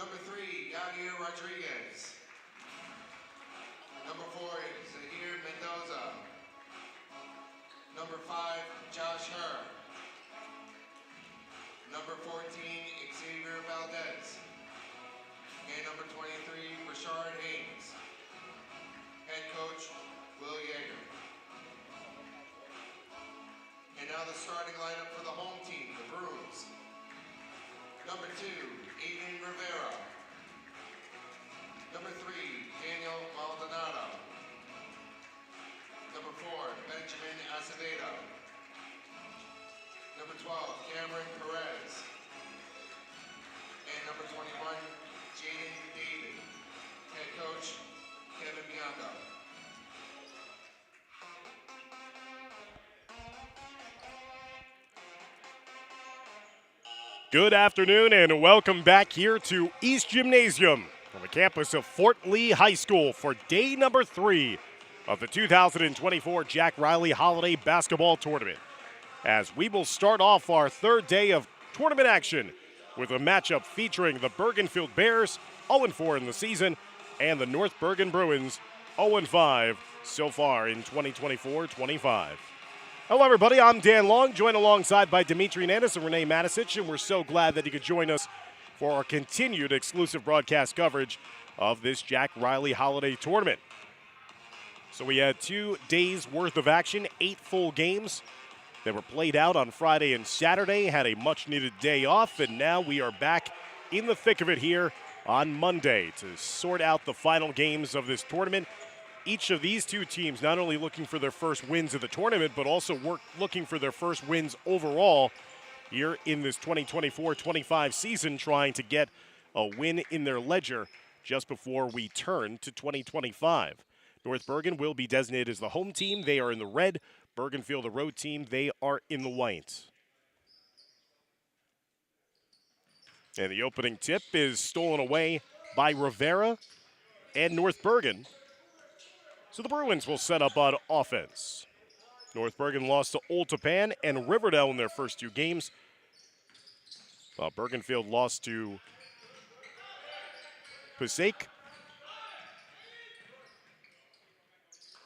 Number 3, Yadier Rodriguez. Number 4, Zahir Mendoza. Number 5, Josh Herr. Number 14, Xavier Valdez. And number 23, Rashard Haynes. Head coach, Will Yeager. And now the starting lineup for the home team, the Bruins. Number 2, Aiden Rivera. Number 3, Daniel Maldonado. Number 4, Benjamin Acevedo. Number 12, Cameron Perez. And number 21, Jaden David. Head coach, Kevin Bianco. Good afternoon and welcome back here to East Gymnasium on the campus of Fort Lee High School for day number 3 of the 2024 Jack Riley Holiday Basketball Tournament. As we will start off our third day of tournament action with a matchup featuring the Bergenfield Bears, 0-4 in the season, and the North Bergen Bruins, 0-5 so far in 2024-25. Hello, everybody. I'm Dan Long, joined alongside by Dimitri Nannis and Renee Matisich, and we're so glad that you could join us for our continued exclusive broadcast coverage of this Jack Riley Holiday Tournament. So we had 2 days worth of action, 8 full games that were played out on Friday and Saturday, had a much-needed day off, and now we are back in the thick of it here on Monday to sort out the final games of this tournament. Each of these 2 teams not only looking for their first wins of the tournament, but also looking for their first wins overall here in this 2024-25 season, trying to get a win in their ledger just before we turn to 2025. North Bergen will be designated as the home team. They are in the red. Bergenfield, the road team, they are in the white. And the opening tip is stolen away by Rivera and North Bergen. So the Bruins will set up on offense. North Bergen lost to Old Tapan and Riverdale in their first 2 games. While Bergenfield lost to Passaic.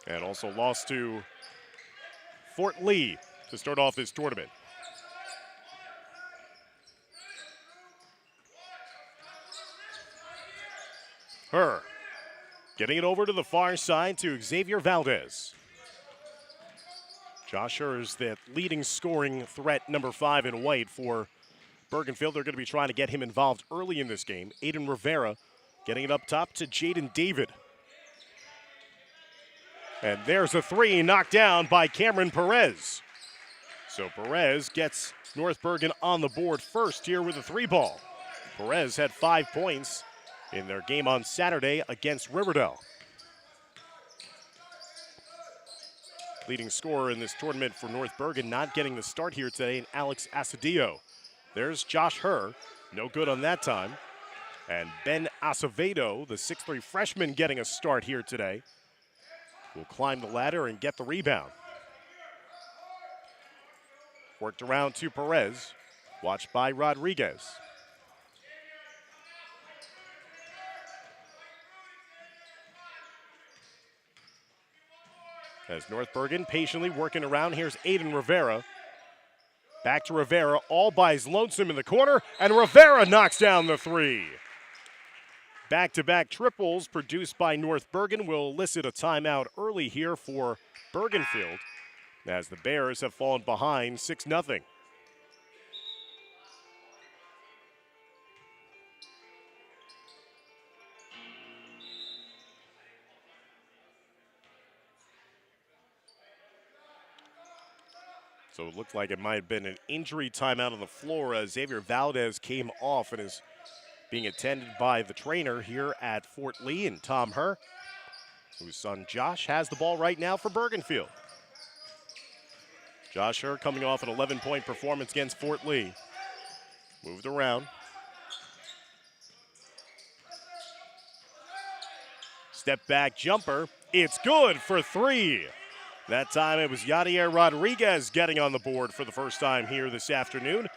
And also lost to Fort Lee to start off this tournament. Herr getting it over to the far side to Xavier Valdez. Josh Herr is the leading scoring threat, number 5 in white for Bergenfield. They're going to be trying to get him involved early in this game. Aiden Rivera getting it up top to Jaden David. And there's a 3 knocked down by Cameron Perez. So Perez gets North Bergen on the board first here with a 3-ball. Perez had 5 points in their game on Saturday against Riverdale. Leading scorer in this tournament for North Bergen not getting the start here today, and Alex Acevedo. There's Josh Herr, no good on that time. And Ben Acevedo, the 6'3 freshman, getting a start here today. Will climb the ladder and get the rebound. Worked around to Perez, watched by Rodriguez. As North Bergen patiently working around, here's Aiden Rivera. Back to Rivera, all by his lonesome in the corner, and Rivera knocks down the 3. Back-to-back triples produced by North Bergen will elicit a timeout early here for Bergenfield, as the Bears have fallen behind 6-0. So it looked like it might have been an injury timeout on the floor as Xavier Valdez came off and is being attended by the trainer here at Fort Lee, and Tom Herr, whose son Josh has the ball right now for Bergenfield. Josh Herr coming off an 11-point performance against Fort Lee. Moved around. Step back jumper. It's good for 3. That time it was Yadier Rodriguez getting on the board for the first time here this afternoon.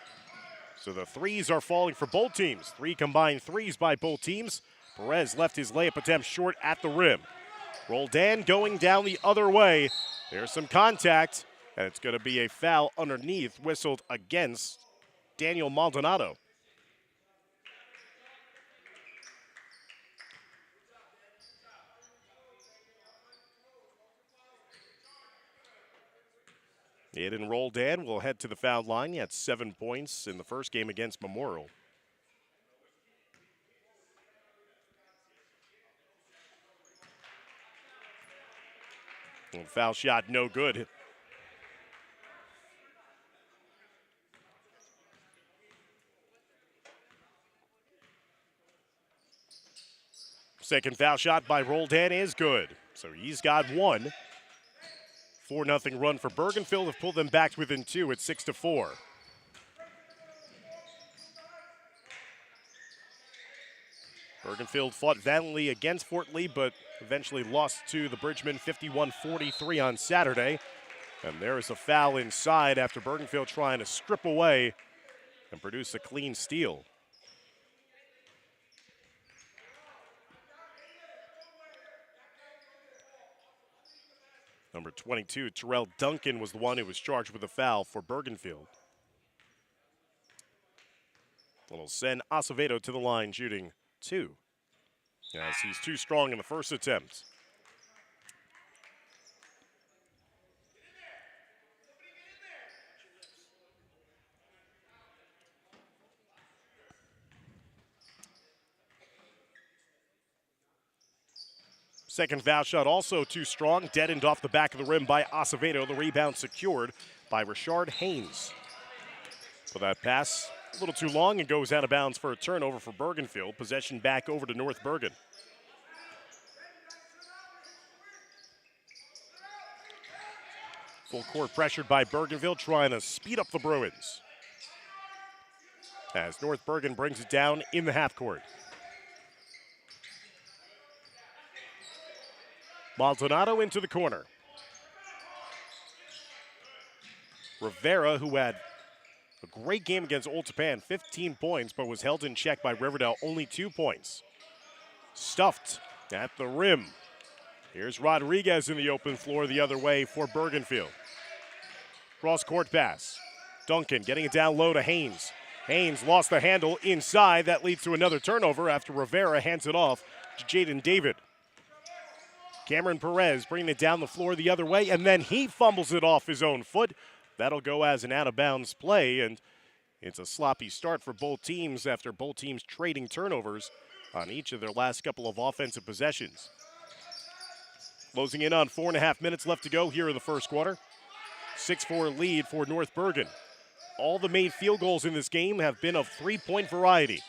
So the threes are falling for both teams. 3 combined threes by both teams. Perez left his layup attempt short at the rim. Roldan going down the other way. There's some contact, and it's going to be a foul underneath, whistled against Daniel Maldonado. Aiden Roldan will head to the foul line. He had 7 points in the first game against Memorial. And foul shot, no good. Second foul shot by Roldan is good. So he's got 1. 4-0 run for Bergenfield have pulled them back within 2 at 6-4. Bergenfield fought valiantly against Fort Lee, but eventually lost to the Bridgemen 51-43 on Saturday. And there is a foul inside after Bergenfield trying to strip away and produce a clean steal. Number 22, Terrell Duncan, was the one who was charged with a foul for Bergenfield. It'll send Acevedo to the line shooting 2, as he's too strong in the first attempt. Second foul shot also too strong, deadened off the back of the rim by Acevedo. The rebound secured by Rashard Haynes. So that pass a little too long and goes out of bounds for a turnover for Bergenfield. Possession back over to North Bergen. Full court pressured by Bergenfield, trying to speed up the Bruins. As North Bergen brings it down in the half court. Maldonado into the corner. Rivera, who had a great game against Old Japan, 15 points, but was held in check by Riverdale, only 2 points. Stuffed at the rim. Here's Rodriguez in the open floor the other way for Bergenfield. Cross-court pass. Duncan getting it down low to Haynes. Haynes lost the handle inside. That leads to another turnover after Rivera hands it off to Jaden David. Cameron Perez bringing it down the floor the other way, and then he fumbles it off his own foot. That'll go as an out-of-bounds play, and it's a sloppy start for both teams after both teams trading turnovers on each of their last couple of offensive possessions. Closing in on 4.5 minutes left to go here in the first quarter. 6-4 lead for North Bergen. All the made field goals in this game have been of 3-point variety.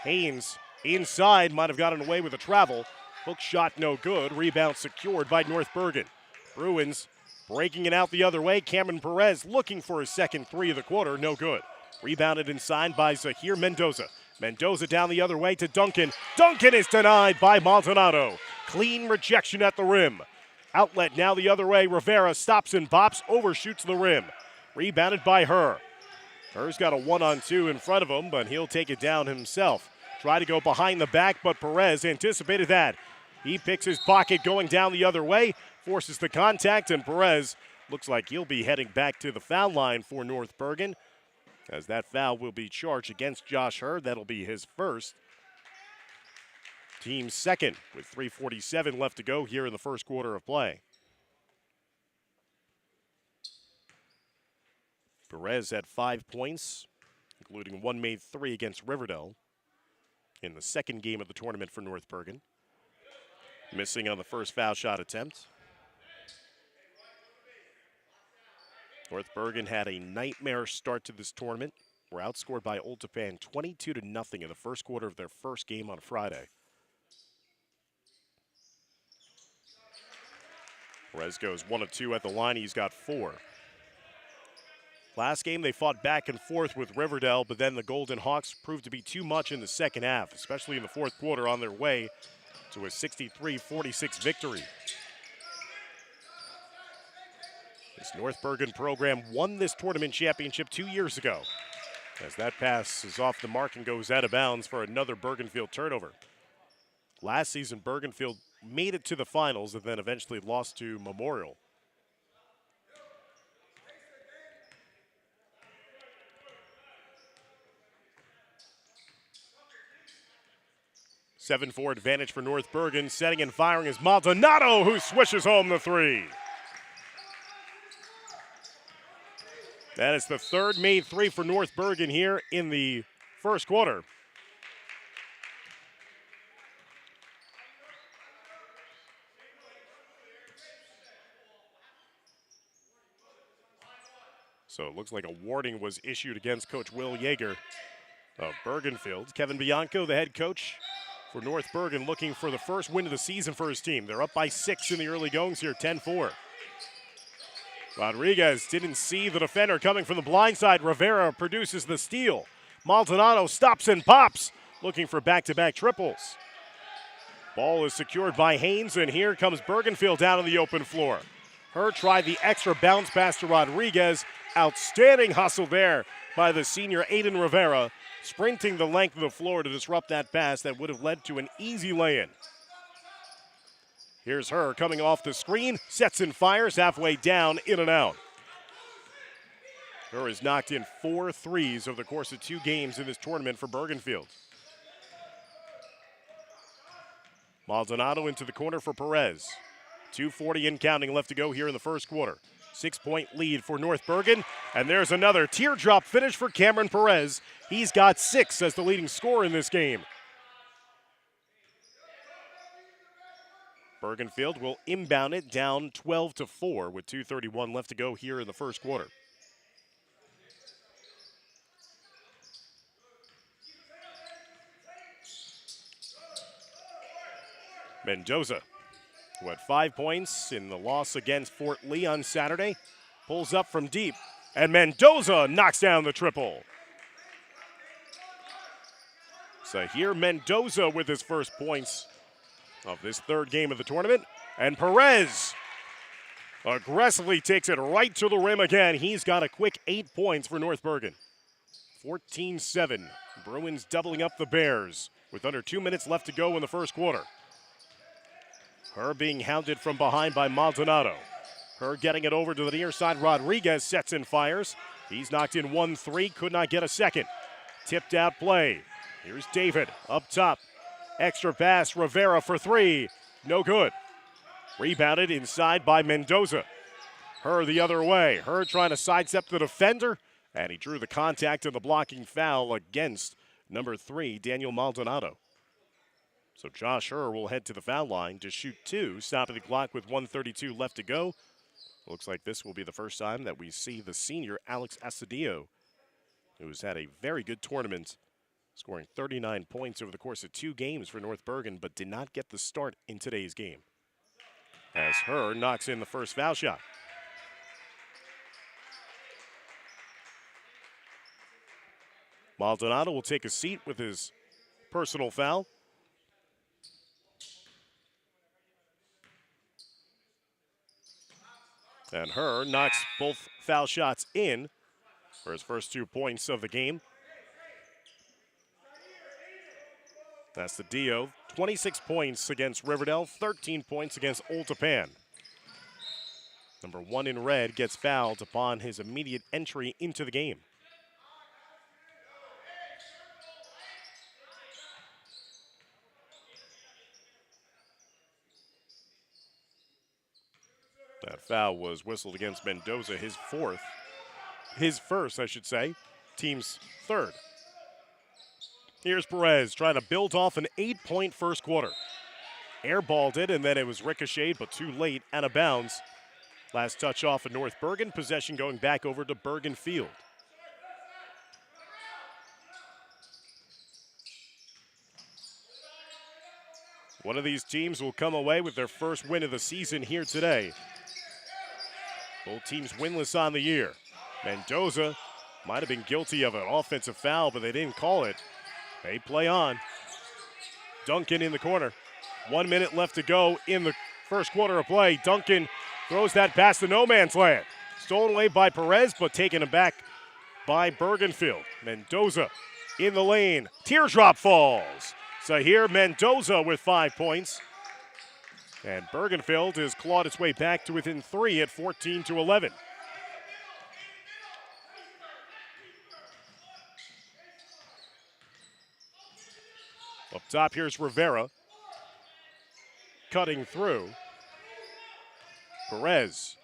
Haynes inside might have gotten away with a travel. Hook shot no good. Rebound secured by North Bergen. Bruins breaking it out the other way. Cameron Perez looking for his second 3 of the quarter. No good. Rebounded inside by Zahir Mendoza. Mendoza down the other way to Duncan. Duncan is denied by Maldonado. Clean rejection at the rim. Outlet now the other way. Rivera stops and bops, overshoots the rim. Rebounded by Herr. Herr's got a 1-on-2 in front of him, but he'll take it down himself. Try to go behind the back, but Perez anticipated that. He picks his pocket going down the other way, forces the contact, and Perez looks like he'll be heading back to the foul line for North Bergen, as that foul will be charged against Josh Herr. That'll be his first. Team second with 3:47 left to go here in the first quarter of play. Perez had 5 points, including 1 made 3 against Riverdale in the second game of the tournament for North Bergen. Missing on the first foul shot attempt. North Bergen had a nightmare start to this tournament. Were outscored by Old Japan 22-0 in the first quarter of their first game on Friday. Perez goes 1 of 2 at the line. He's got 4. Last game they fought back and forth with Riverdale, but then the Golden Hawks proved to be too much in the second half, especially in the fourth quarter, on their way to a 63-46 victory. This North Bergen program won this tournament championship 2 years ago. as that pass is off the mark and goes out of bounds for another Bergenfield turnover. Last season, Bergenfield made it to the finals and then eventually lost to Memorial. Seven-4 advantage for North Bergen. Setting and firing is Maldonado, who swishes home the three. That is the third made three for North Bergen here in the first quarter. So it looks like a warning was issued against Coach Will Yeager of Bergenfield. Kevin Bianco, the head coach for North Bergen, looking for the first win of the season for his team. They're up by 6 in the early goings here, 10-4. Rodriguez didn't see the defender coming from the blind side. Rivera produces the steal. Maldonado stops and pops, looking for back-to-back triples. Ball is secured by Haynes, and here comes Bergenfield down on the open floor. Her tried the extra bounce pass to Rodriguez. Outstanding hustle there by the senior Aiden Rivera, sprinting the length of the floor to disrupt that pass that would have led to an easy lay-in. Here's her coming off the screen, sets and fires halfway down, in and out. Her has knocked in 4 threes over the course of 2 games in this tournament for Bergenfield. Maldonado into the corner for Perez. 2:40 and counting left to go here in the first quarter. 6-point lead for North Bergen, and there's another teardrop finish for Cameron Perez. He's got 6 as the leading scorer in this game. Bergenfield will inbound it down 12-4 with 2:31 left to go here in the first quarter. Mendoza, who had 5 points in the loss against Fort Lee on Saturday, pulls up from deep, and Mendoza knocks down the triple. So here Mendoza with his first points of this third game of the tournament, and Perez aggressively takes it right to the rim again. He's got a quick 8 points for North Bergen. 14-7, Bruins doubling up the Bears with under 2 minutes left to go in the first quarter. Her being hounded from behind by Maldonado. Her getting it over to the near side. Rodriguez sets and fires. He's knocked in 1-3, could not get a second. Tipped out play. Here's David up top. Extra pass, Rivera for 3. No good. Rebounded inside by Mendoza. Her the other way. Her trying to sidestep the defender, and he drew the contact and the blocking foul against number 3, Daniel Maldonado. So Josh Herr will head to the foul line to shoot 2, stopping the clock with 1:32 left to go. Looks like this will be the first time that we see the senior Alex Astudillo, who's had a very good tournament, scoring 39 points over the course of 2 games for North Bergen, but did not get the start in today's game, as Herr knocks in the first foul shot. Maldonado will take a seat with his personal foul. And Herr knocks both foul shots in for his first 2 points of the game. That's the Dio. 26 points against Riverdale, 13 points against Old Japan. Number 1 in red gets fouled upon his immediate entry into the game. That foul was whistled against Mendoza, his first, I should say, team's 3rd. Here's Perez trying to build off an 8-point first quarter. Airballed it, and then it was ricocheted, but too late, out of bounds. Last touch off of North Bergen, possession going back over to Bergenfield. One of these teams will come away with their first win of the season here today. Both teams winless on the year. Mendoza might have been guilty of an offensive foul, but they didn't call it. They play on. Duncan in the corner. 1 minute left to go in the first quarter of play. Duncan throws that pass to no man's land. Stolen away by Perez, but taken back by Bergenfield. Mendoza in the lane. Teardrop falls. So here Mendoza with 5 points. And Bergenfield has clawed its way back to within 3 at 14-11. Up top, here's Rivera. Cutting through. Perez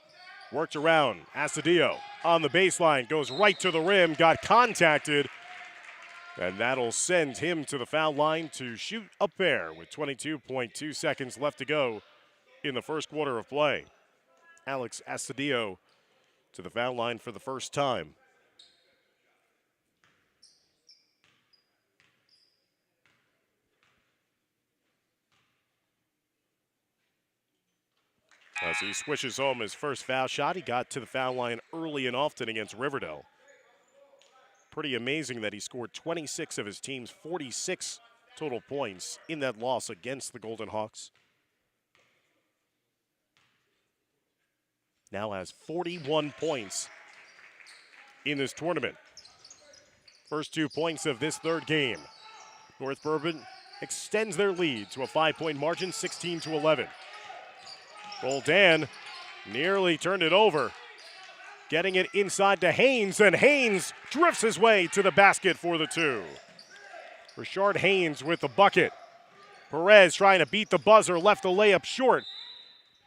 worked around. Astadio on the baseline, goes right to the rim, got contacted. And that'll send him to the foul line to shoot a pair with 22.2 seconds left to go in the first quarter of play. Alex Astadio to the foul line for the first time. As he swishes home his first foul shot, he got to the foul line early and often against Riverdale. Pretty amazing that he scored 26 of his team's 46 total points in that loss against the Golden Hawks. Now has 41 points in this tournament. First 2 points of this third game. North Bergen extends their lead to a 5-point margin, 16-11. Roldan nearly turned it over. Getting it inside to Haynes, and Haynes drifts his way to the basket for the 2. Rashard Haynes with the bucket. Perez trying to beat the buzzer, left the layup short.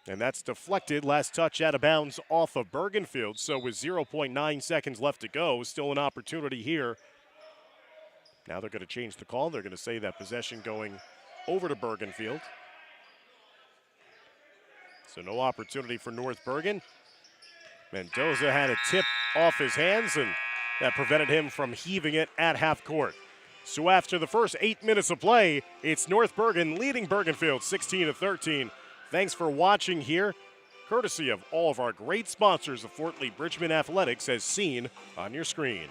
And that's deflected, last touch out of bounds off of Bergenfield. So with 0.9 seconds left to go, still an opportunity here. Now they're going to change the call. They're going to say that possession going over to Bergenfield. So no opportunity for North Bergen. Mendoza had a tip off his hands, and that prevented him from heaving it at half court. So after the first 8 minutes of play, it's North Bergen leading Bergenfield 16-13. Thanks for watching here, courtesy of all of our great sponsors of Fort Lee Bridgman Athletics, as seen on your screen.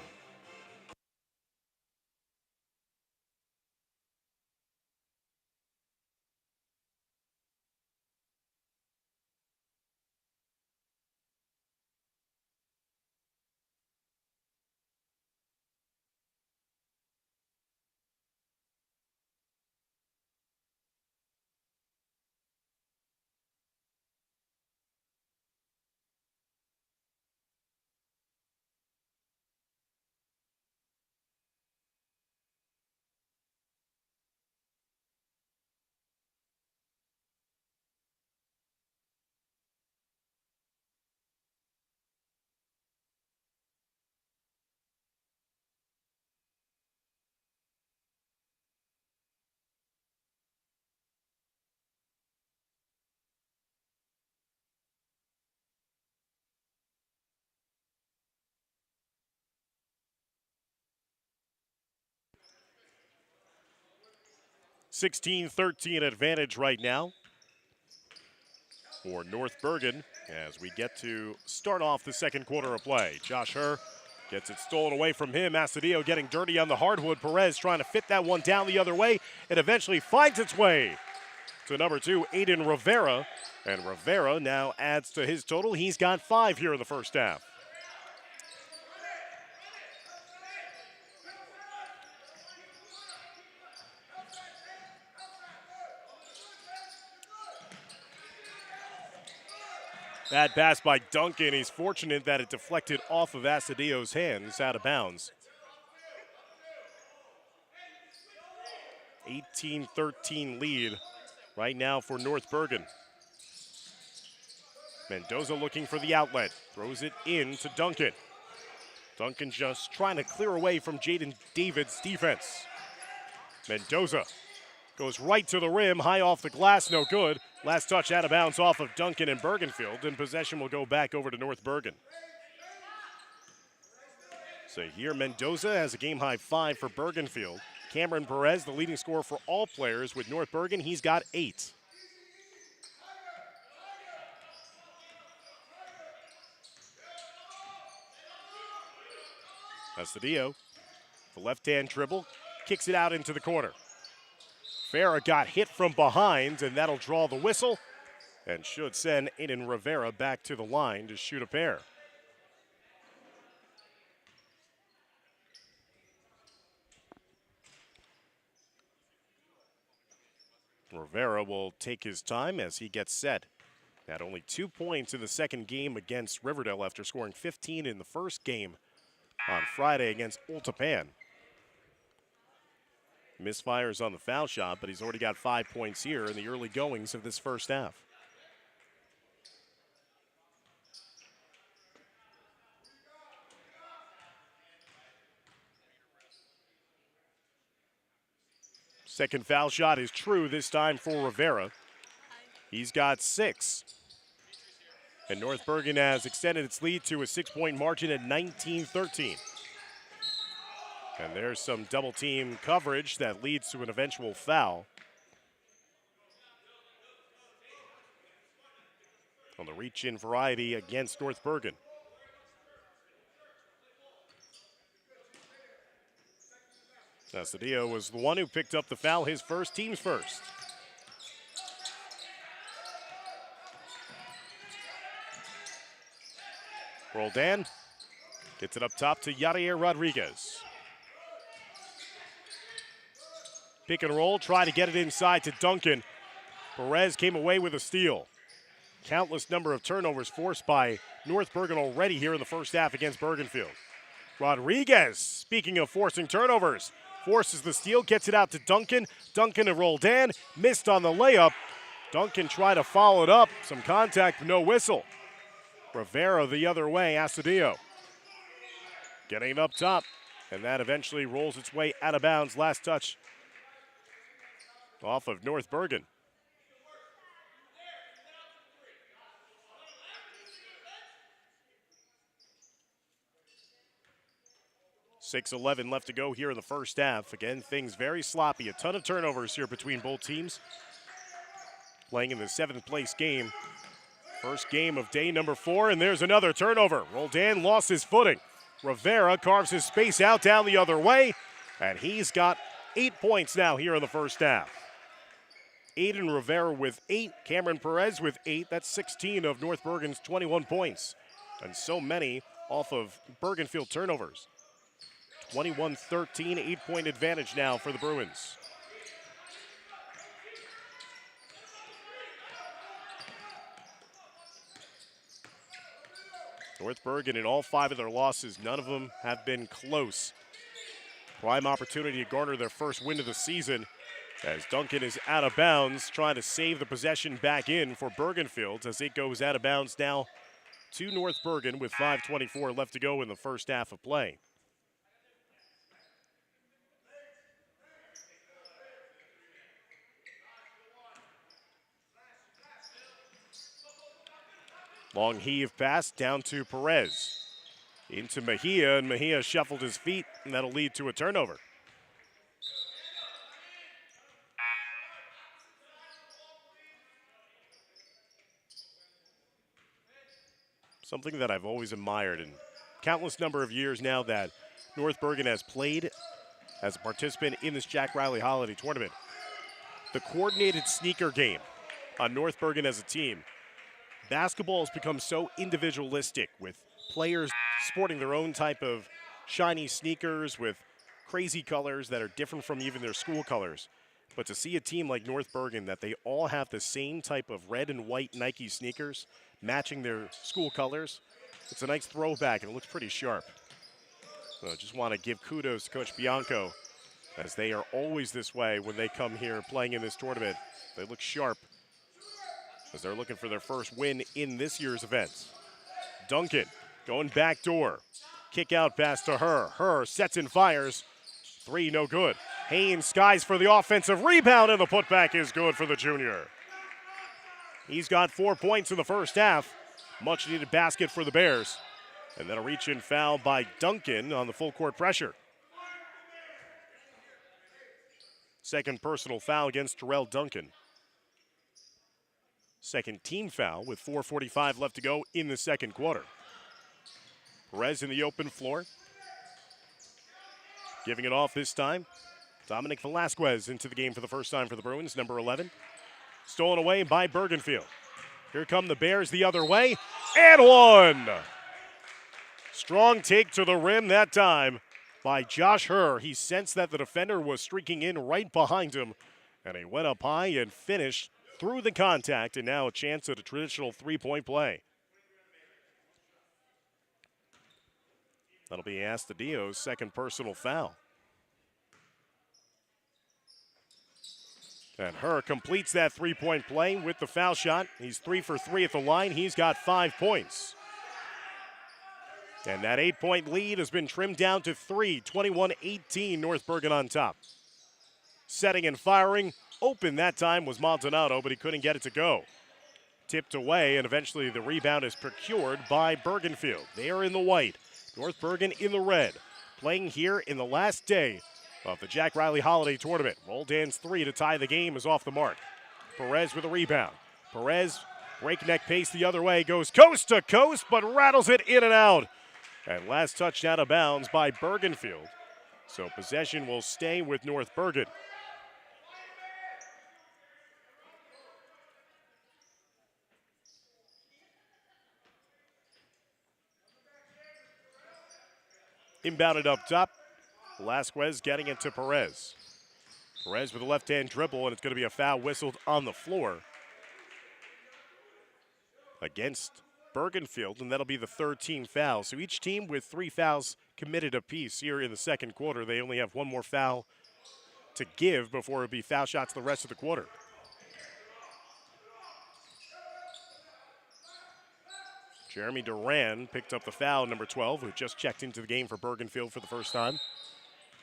(16-13) advantage right now for North Bergen as we get to start off the second quarter of play. Josh Herr gets it stolen away from him. Astadio getting dirty on the hardwood. Perez trying to fit that one down the other way. It eventually finds its way to number 2, Aiden Rivera. And Rivera now adds to his total. He's got 5 here in the first half. Bad pass by Duncan. He's fortunate that it deflected off of Astadio's hands out of bounds. 18-13 lead right now for North Bergen. Mendoza looking for the outlet. Throws it in to Duncan. Duncan just trying to clear away from Jaden David's defense. Mendoza goes right to the rim, high off the glass, no good. Last touch out of bounds off of Duncan and Bergenfield, and possession will go back over to North Bergen. So here Mendoza has a game-high 5 for Bergenfield. Cameron Perez, the leading scorer for all players with North Bergen, he's got 8. Astadio, the left-hand dribble, kicks it out into the corner. Farah got hit from behind, and that'll draw the whistle and should send Aiden Rivera back to the line to shoot a pair. Rivera will take his time as he gets set. Had only 2 points in the second game against Riverdale after scoring 15 in the first game on Friday against Ultapan. Misfires on the foul shot, but he's already got 5 points here in the early goings of this first half. Second foul shot is true this time for Rivera. He's got 6. And North Bergen has extended its lead to a 6-point margin at 19-13. And there's some double team coverage that leads to an eventual foul. On the reach in variety against North Bergen. Cedillo was the one who picked up the foul, his first, team's first. Roldan gets it up top to Yadier Rodriguez. Pick and roll, try to get it inside to Duncan. Perez came away with a steal. Countless number of turnovers forced by North Bergen already here in the first half against Bergenfield. Rodriguez, speaking of forcing turnovers, forces the steal, gets it out to Duncan. Duncan to Roldan, missed on the layup. Duncan tried to follow it up, some contact, but no whistle. Rivera the other way, Cedillo getting it up top, and that eventually rolls its way out of bounds. Last touch off of North Bergen. .6:11 left to go here in the first half. Again, things very sloppy. A ton of turnovers here between both teams. Playing in the 7th place game. First game of day number 4, and there's another turnover. Roldan lost his footing. Rivera carves his space out down the other way, and he's got 8 points now here in the first half. Aiden Rivera with 8, Cameron Perez with 8. That's 16 of North Bergen's 21 points, and so many off of Bergenfield turnovers. 21-13, 8-point advantage now for the Bruins. North Bergen in all 5 of their losses, none of them have been close. Prime opportunity to garner their first win of the season as Duncan is out of bounds, trying to save the possession back in for Bergenfield as it goes out of bounds now to North Bergen with 5:24 left to go in the first half of play. Long heave pass down to Perez. Into Mejia, and Mejia shuffled his feet, and that'll lead to a turnover. Something that I've always admired in countless number of years now that North Bergen has played as a participant in this Jack Riley Holiday Tournament. The coordinated sneaker game on North Bergen as a team. Basketball has become so individualistic with players sporting their own type of shiny sneakers with crazy colors that are different from even their school colors. But to see a team like North Bergen that they all have the same type of red and white Nike sneakers matching their school colors, it's a nice throwback and it looks pretty sharp. So I just want to give kudos to Coach Bianco as they are always this way when they come here playing in this tournament. They look sharp as they're looking for their first win in this year's events. Duncan going back door. Kick out pass to her. Her sets and fires. 3, no good. Haynes skies for the offensive rebound, and the putback is good for the junior. He's got 4 points in the first half. Much needed basket for the Bears. And then a reach-in foul by Duncan on the full court pressure. Second personal foul against Terrell Duncan. Second team foul with 4:45 left to go in the second quarter. Perez in the open floor. Giving it off this time. Dominic Velasquez into the game for the first time for the Bruins, number 11. Stolen away by Bergenfield. Here come the Bears the other way, and one! Strong take to the rim that time by Josh Herr. He sensed that the defender was streaking in right behind him, And he went up high and finished through the contact, and now a chance at a traditional three-point play. That'll be Astudillo's second personal foul. And Herr completes that three-point play with the foul shot. He's 3 for 3 at the line. He's got 5 points. And that 8-point lead has been trimmed down to 3, 21-18, North Bergen on top. Setting and firing, open that time was Maldonado, but he couldn't get it to go. Tipped away, and eventually the rebound is procured by Bergenfield. They are in the white, North Bergen in the red, playing here in the last day of the Jack Riley Holiday Tournament. Roldan's 3 to tie the game is off the mark. Perez with a rebound. Perez, breakneck pace the other way, goes coast to coast, but rattles it in and out. And last touch out of bounds by Bergenfield. So possession will stay with North Bergen. Inbounded up top. Velasquez getting it to Perez. Perez with a left-hand dribble, and it's going to be a foul whistled on the floor against Bergenfield, and that'll be the third team foul. So each team with 3 fouls committed apiece here in the second quarter. They only have one more foul to give before it'll be foul shots the rest of the quarter. Jeremy Duran picked up the foul, number 12, who just checked into the game for Bergenfield for the first time.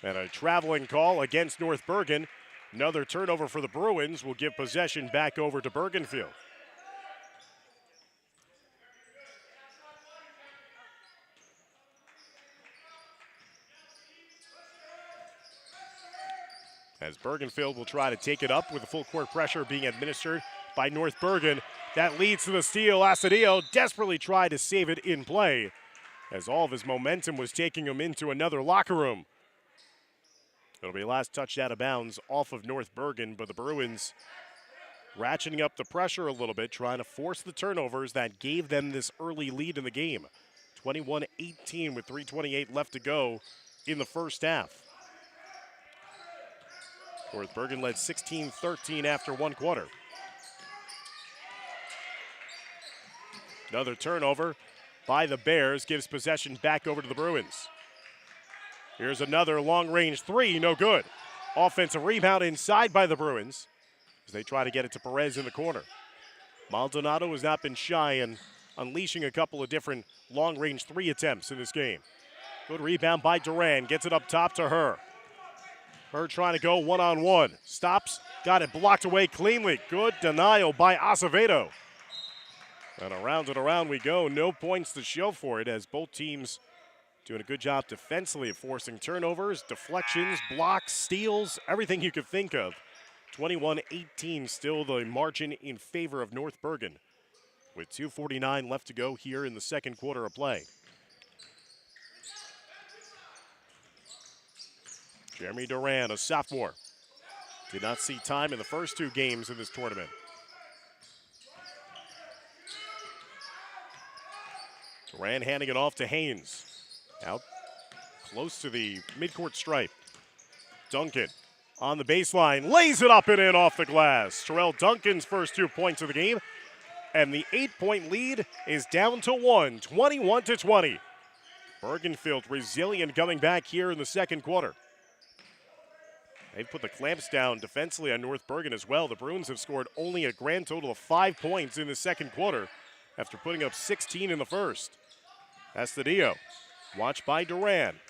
And a traveling call against North Bergen. Another turnover for the Bruins will give possession back over to Bergenfield. As Bergenfield will try to take it up with the full court pressure being administered by North Bergen. That leads to the steal. Astudillo desperately tried to save it in play as all of his momentum was taking him into another locker room. It'll be last touch out of bounds off of North Bergen, but the Bruins ratcheting up the pressure a little bit, trying to force the turnovers that gave them this early lead in the game. 21-18 with 3:28 left to go in the first half. North Bergen led 16-13 after one quarter. Another turnover by the Bears gives possession back over to the Bruins. Here's another long-range 3, no good. Offensive rebound inside by the Bruins as they try to get it to Perez in the corner. Maldonado has not been shy in unleashing a couple of different long-range 3 attempts in this game. Good rebound by Duran, gets it up top to Herr. Herr trying to go one-on-one. Stops, got it blocked away cleanly. Good denial by Acevedo. And around we go. No points to show for it as both teams doing a good job defensively of forcing turnovers, deflections, blocks, steals, everything you could think of. 21-18 still the margin in favor of North Bergen with 2:49 left to go here in the second quarter of play. Jeremy Duran, a sophomore, did not see time in the first 2 games of this tournament. Duran handing it off to Haynes. Out close to the midcourt stripe. Duncan on the baseline, lays it up and in off the glass. Terrell Duncan's first 2 points of the game, and the 8-point lead is down to 1, 21-20. Bergenfield resilient coming back here in the second quarter. They've put the clamps down defensively on North Bergen as well. The Bruins have scored only a grand total of 5 points in the second quarter after putting up 16 in the first. Astudillo, watched by Duran.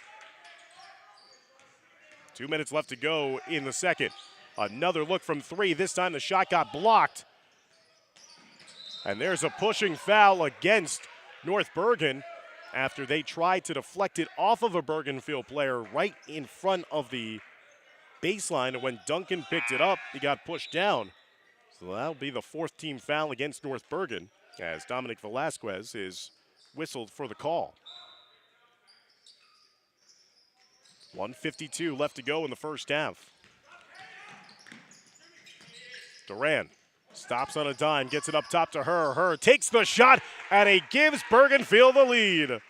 2 minutes left to go in the second. Another look from 3. This time the shot got blocked. And there's a pushing foul against North Bergen after they tried to deflect it off of a Bergenfield player right in front of the baseline. And when Duncan picked it up, he got pushed down. So that'll be the 4th team foul against North Bergen as Dominic Velasquez is whistled for the call. 1:52 left to go in the first half. Duran stops on a dime, gets it up top to Herr. Herr takes the shot, and he gives Bergenfield the lead.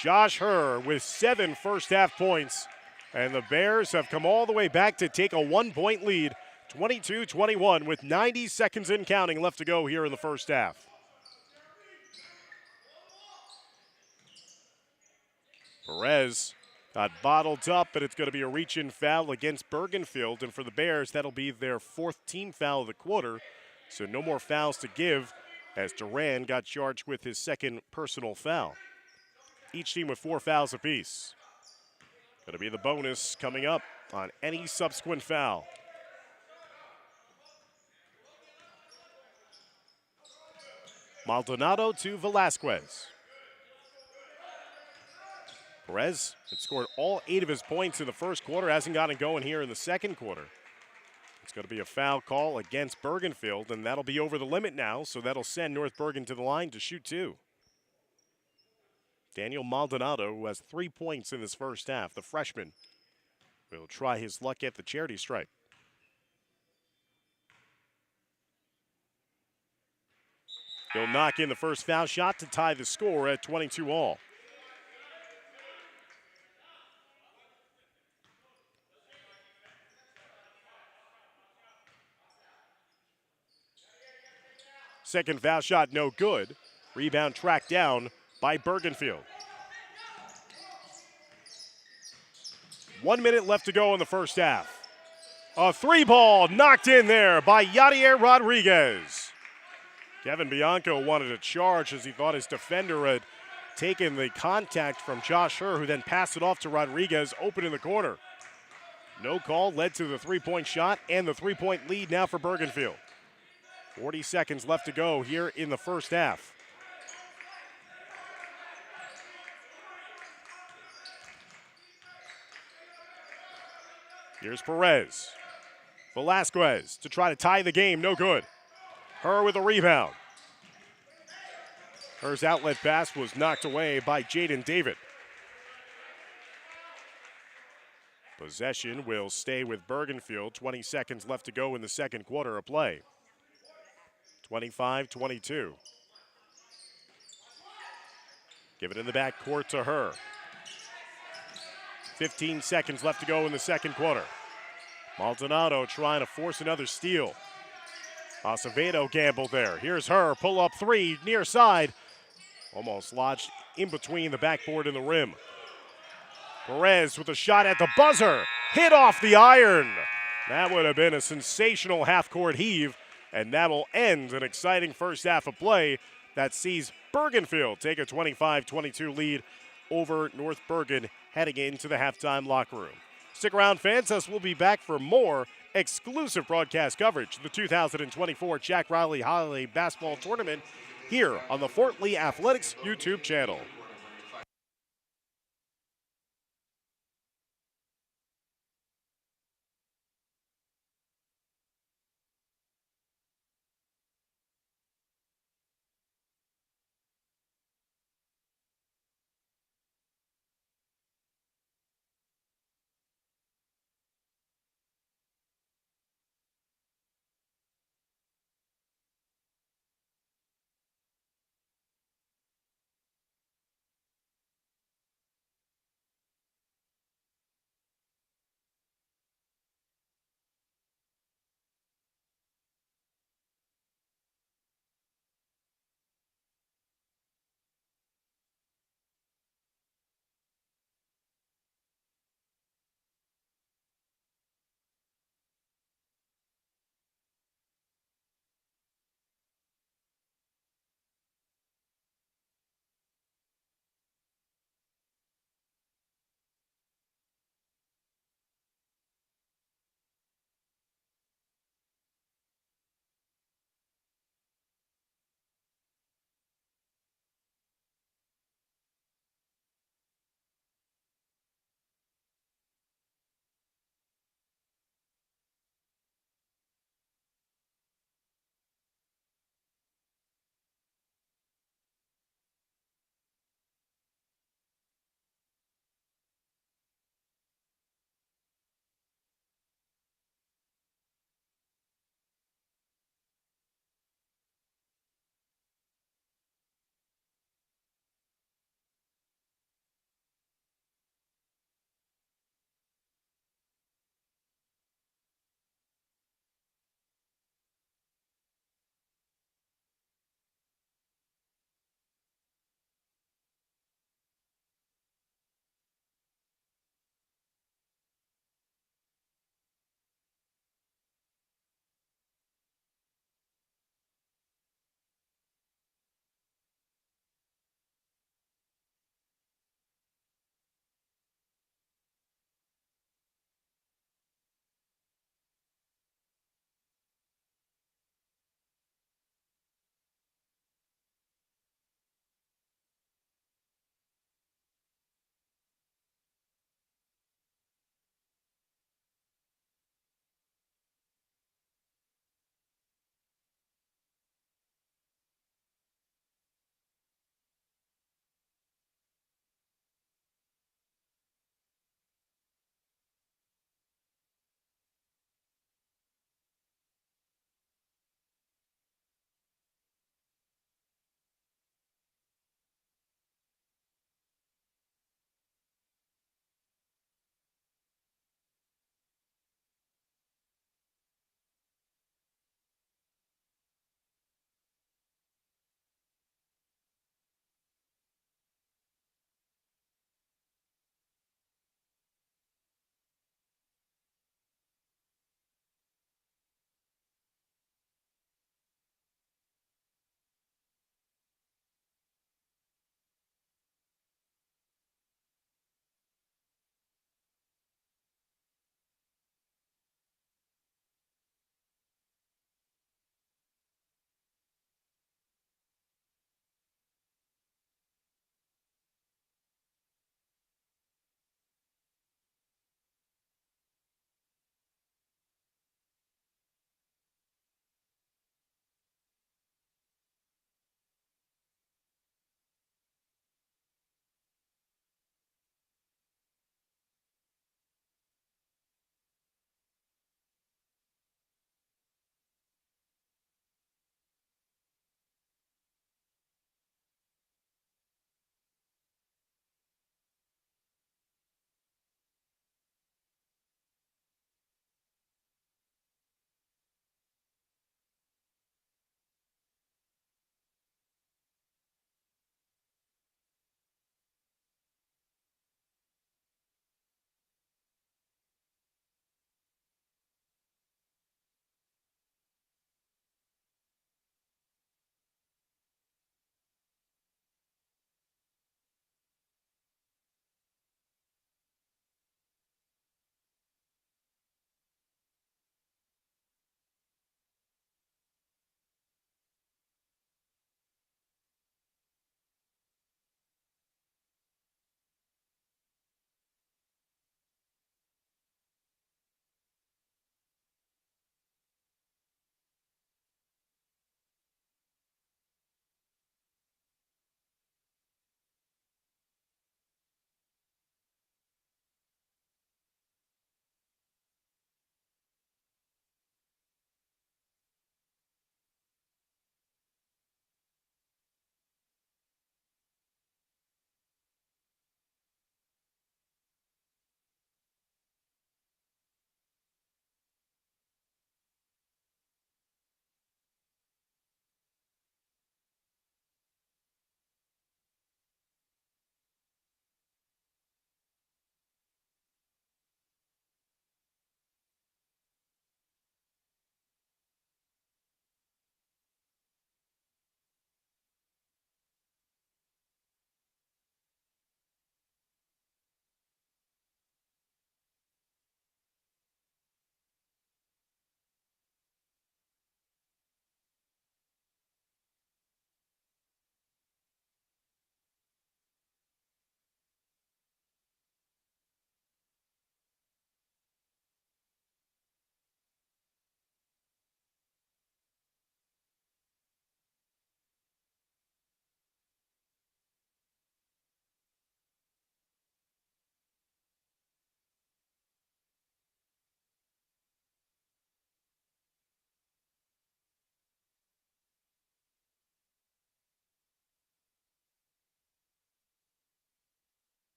Josh Herr with 7 first half points, and the Bears have come all the way back to take a 1-point lead, 22-21 with 90 seconds and counting left to go here in the first half. Perez got bottled up, and it's going to be a reach-in foul against Bergenfield. And for the Bears, that'll be their fourth team foul of the quarter. So no more fouls to give as Duran got charged with his second personal foul. Each team with 4 fouls apiece. Going to be the bonus coming up on any subsequent foul. Maldonado to Velasquez. Perez had scored all 8 of his points in the first quarter, hasn't gotten going here in the second quarter. It's going to be a foul call against Bergenfield, and that'll be over the limit now, so that'll send North Bergen to the line to shoot 2. Daniel Maldonado, who has 3 points in this first half, the freshman, will try his luck at the charity stripe. He'll knock in the first foul shot to tie the score at 22 all. Second foul shot, no good. Rebound tracked down by Bergenfield. 1 minute left to go in the first half. A 3-ball knocked in there by Yadier Rodriguez. Kevin Bianco wanted to charge as he thought his defender had taken the contact from Josh Herr, who then passed it off to Rodriguez, open in the corner. No call led to the 3-point shot and the 3-point lead now for Bergenfield. 40 seconds left to go here in the first half. Here's Perez. Velasquez to try to tie the game, no good. Herr with a rebound. Herr's outlet pass was knocked away by Jaden David. Possession will stay with Bergenfield. 20 seconds left to go in the second quarter of play. 25-22. Give it in the backcourt to Herr. 15 seconds left to go in the second quarter. Maldonado trying to force another steal. Acevedo gambled there. Here's Herr, pull up 3, near side. Almost lodged in between the backboard and the rim. Perez with a shot at the buzzer. Hit off the iron. That would have been a sensational half-court heave, and that'll end an exciting first half of play that sees Bergenfield take a 25-22 lead over North Bergen heading into the halftime locker room. Stick around, fans, as we'll be back for more exclusive broadcast coverage of the 2024 Jack Riley Holiday Basketball Tournament here on the Fort Lee Athletics YouTube channel.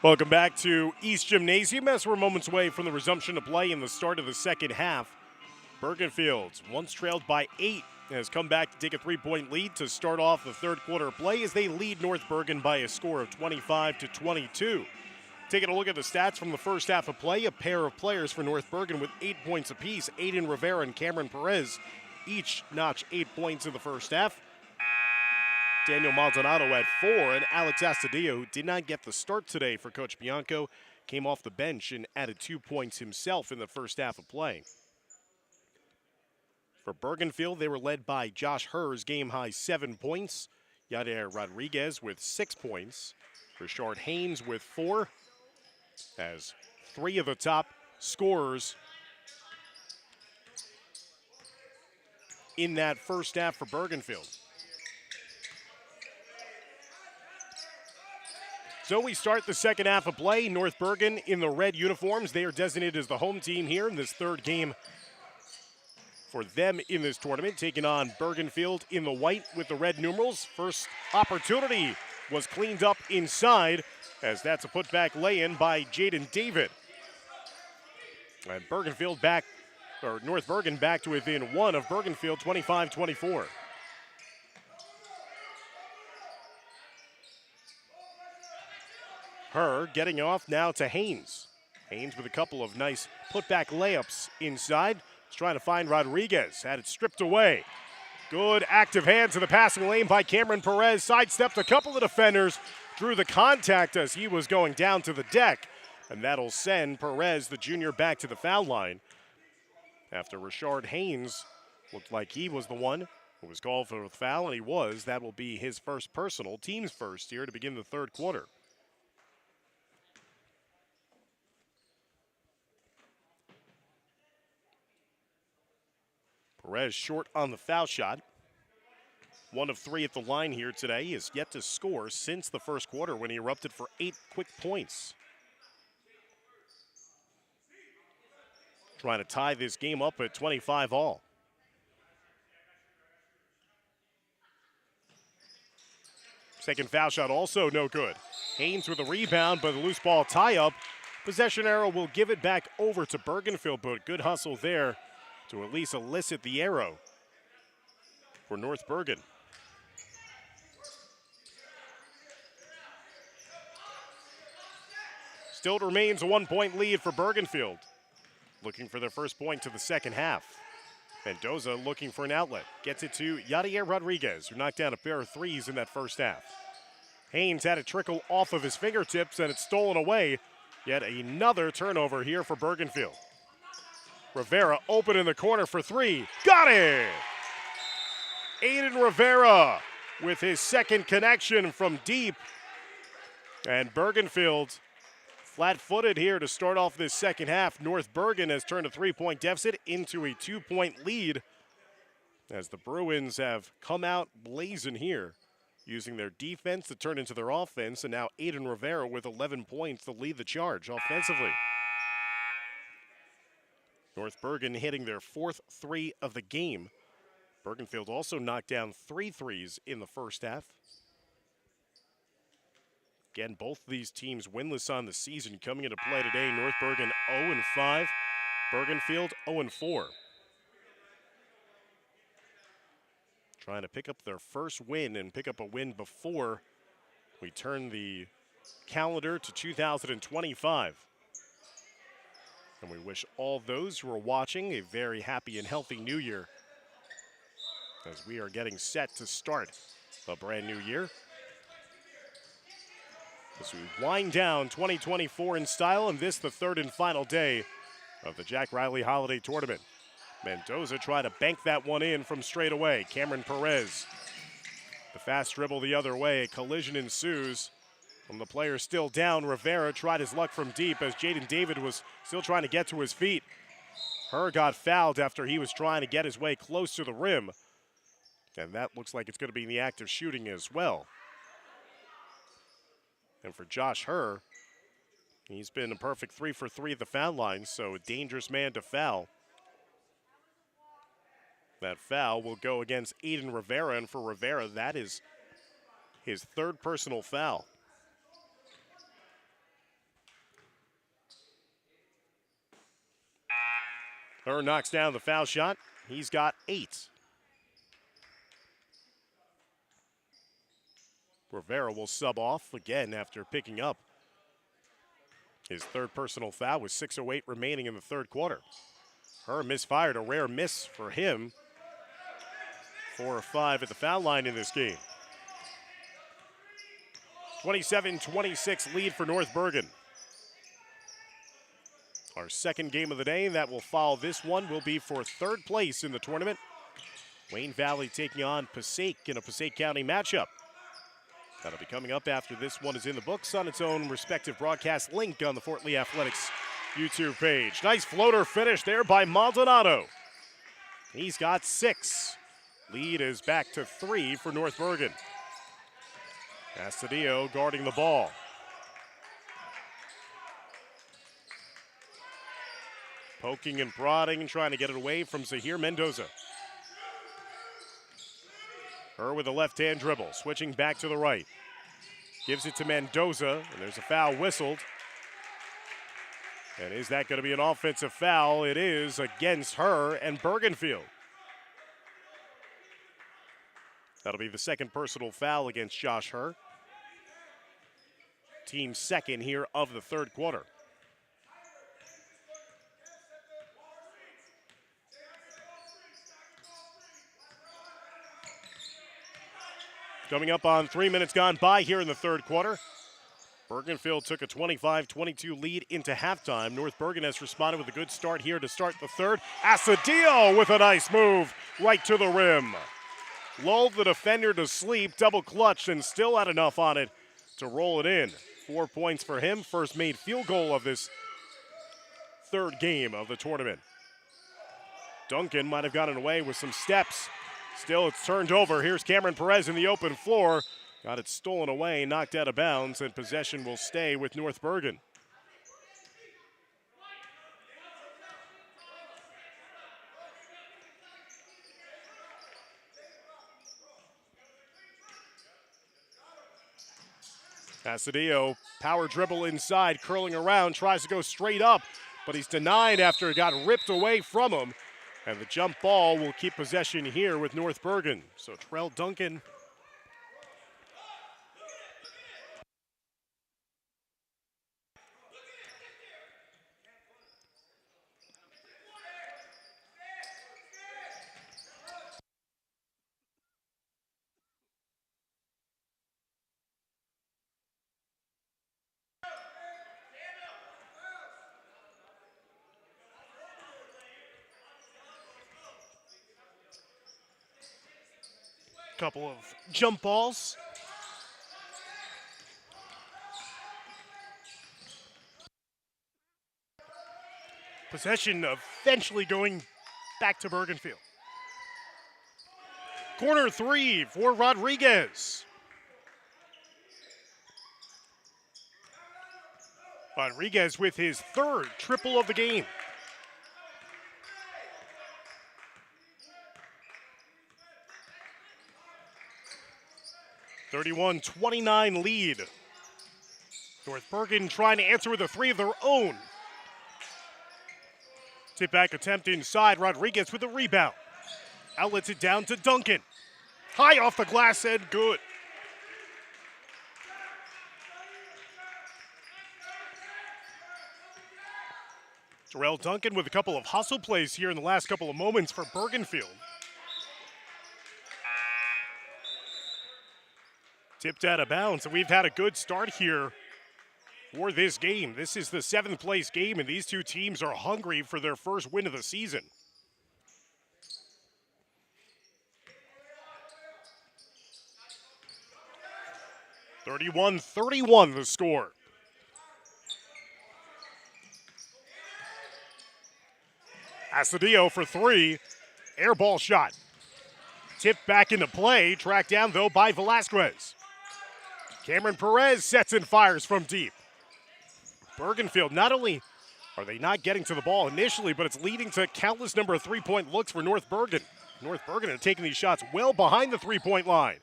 Welcome back to East Gymnasium as we're moments away from the resumption of play in the start of the second half. Bergenfield, once trailed by 8, has come back to take a 3-point lead to start off the third quarter of play as they lead North Bergen by a score of 25-22. Taking a look at the stats from the first half of play, a pair of players for North Bergen with 8 points apiece. Aiden Rivera and Cameron Perez each notch 8 points in the first half. Daniel Maldonado had 4, and Alex Astudillo, who did not get the start today for Coach Bianco, came off the bench and added 2 points himself in the first half of play. For Bergenfield, they were led by Josh Herr's game-high 7 points. Yadier Rodriguez with 6 points. Richard Haynes with 4. As 3 of the top scorers in that first half for Bergenfield. So we start the second half of play. North Bergen in the red uniforms. They are designated as the home team here in this third game for them in this tournament, taking on Bergenfield in the white with the red numerals. First opportunity was cleaned up inside, as that's a putback lay-in by Jaden David. And Bergenfield back, or North Bergen back to within 1 of Bergenfield, 25-24. Herr getting off now to Haynes. Haynes with a couple of nice putback layups inside. He's trying to find Rodriguez. Had it stripped away. Good active hands in the passing lane by Cameron Perez. Sidestepped a couple of defenders. Drew the contact as he was going down to the deck. And that'll send Perez, the junior, back to the foul line. After Richard Haynes looked like he was the one who was called for the foul, and he was. That will be his first personal, team's first here to begin the third quarter. Perez short on the foul shot. 1 of 3 at the line here today. He has yet to score since the first quarter when he erupted for 8 quick points. Trying to tie this game up at 25 all. Second foul shot also no good. Haynes with a rebound, but a loose ball tie-up. Possession arrow will give it back over to Bergenfield, but good hustle there to at least elicit the arrow for North Bergen. Still remains a 1-point lead for Bergenfield. Looking for their first point to the second half. Mendoza looking for an outlet. Gets it to Yadier Rodriguez, who knocked down a pair of threes in that first half. Haynes had it trickle off of his fingertips, and it's stolen away. Yet another turnover here for Bergenfield. Rivera open in the corner for 3. Got it! Aiden Rivera with his second connection from deep. And Bergenfield flat-footed here to start off this second half. North Bergen has turned a 3-point deficit into a 2-point lead as the Bruins have come out blazing here, using their defense to turn into their offense. And now Aiden Rivera with 11 points to lead the charge offensively. North Bergen hitting their 4th 3 of the game. Bergenfield also knocked down 3 threes in the first half. Again, both of these teams winless on the season coming into play today. North Bergen 0-5, Bergenfield 0-4. Trying to pick up their first win and pick up a win before we turn the calendar to 2025. And we wish all those who are watching a very happy and healthy new year as we are getting set to start a brand new year. As we wind down 2024 in style, and this the third and final day of the Jack Riley Holiday Tournament. Mendoza tried to bank that one in from straight away. Cameron Perez, the fast dribble the other way. A collision ensues. From the player still down, Rivera tried his luck from deep as Jaden David was still trying to get to his feet. Herr got fouled after he was trying to get his way close to the rim. And that looks like it's going to be in the act of shooting as well. And for Josh Herr, he's been a perfect 3 for 3 at the foul line, so a dangerous man to foul. That foul will go against Aiden Rivera, and for Rivera, that is his 3rd personal foul. Her knocks down the foul shot. He's got 8. Rivera will sub off again after picking up his third personal foul with 6:08 remaining in the third quarter. Her misfired, a rare miss for him. 4 of 5 at the foul line in this game. 27-26 lead for North Bergen. Our second game of the day that will follow this one will be for third place in the tournament. Wayne Valley taking on Passaic in a Passaic County matchup. That'll be coming up after this one is in the books on its own respective broadcast link on the Fort Lee Athletics YouTube page. Nice floater finish there by Maldonado. He's got 6. Lead is back to 3 for North Bergen. Astudillo guarding the ball. Poking and prodding and trying to get it away from Zahir Mendoza. Her with a left-hand dribble, switching back to the right. Gives it to Mendoza, and there's a foul whistled. And is that going to be an offensive foul? It is against her and Bergenfield. That'll be the second personal foul against Josh Herr. Team second here of the third quarter. Coming up on 3 minutes gone by here in the third quarter. Bergenfield took a 25-22 lead into halftime. North Bergen has responded with a good start here to start the third. Astudillo with a nice move right to the rim. Lulled the defender to sleep, double clutched, and still had enough on it to roll it in. 4 points for him, first made field goal of this third game of the tournament. Duncan might have gotten away with some steps. Still, it's turned over. Here's Cameron Perez in the open floor. Got it stolen away, knocked out of bounds, and possession will stay with North Bergen. Astudillo, power dribble inside, curling around, tries to go straight up, but he's denied after it got ripped away from him. And the jump ball will keep possession here with North Bergen. So Terrell Duncan. Couple of jump balls. Possession eventually going back to Bergenfield. Corner 3 for Rodriguez. Rodriguez with his third triple of the game. (31-29) lead. North Bergen trying to answer with a 3 of their own. Tip back attempt inside. Rodriguez with a rebound. Outlets it down to Duncan. High off the glass and good. Terrell Duncan with a couple of hustle plays here in the last couple of moments for Bergenfield. Tipped out of bounds, and we've had a good start here for this game. This is the 7th place game, and these two teams are hungry for their first win of the season. (31-31) the score. Astudillo for 3. Air ball shot. Tipped back into play. Tracked down, though, by Velasquez. Cameron Perez sets and fires from deep. Bergenfield, not only are they not getting to the ball initially, but it's leading to countless number of three-point looks for North Bergen. North Bergen are taking these shots well behind the three-point line.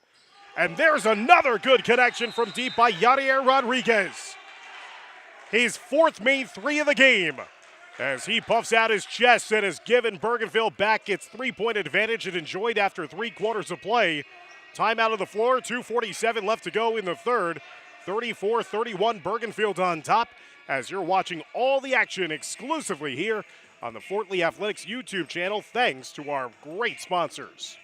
And there's another good connection from deep by Yadier Rodriguez. His 4th made 3 of the game. as he puffs out his chest and has given Bergenfield back its three-point advantage it enjoyed after 3 quarters of play. Timeout of the floor, 2:47 left to go in the third. 34-31, Bergenfield on top, as you're watching all the action exclusively here on the Fort Lee Athletics YouTube channel, thanks to our great sponsors.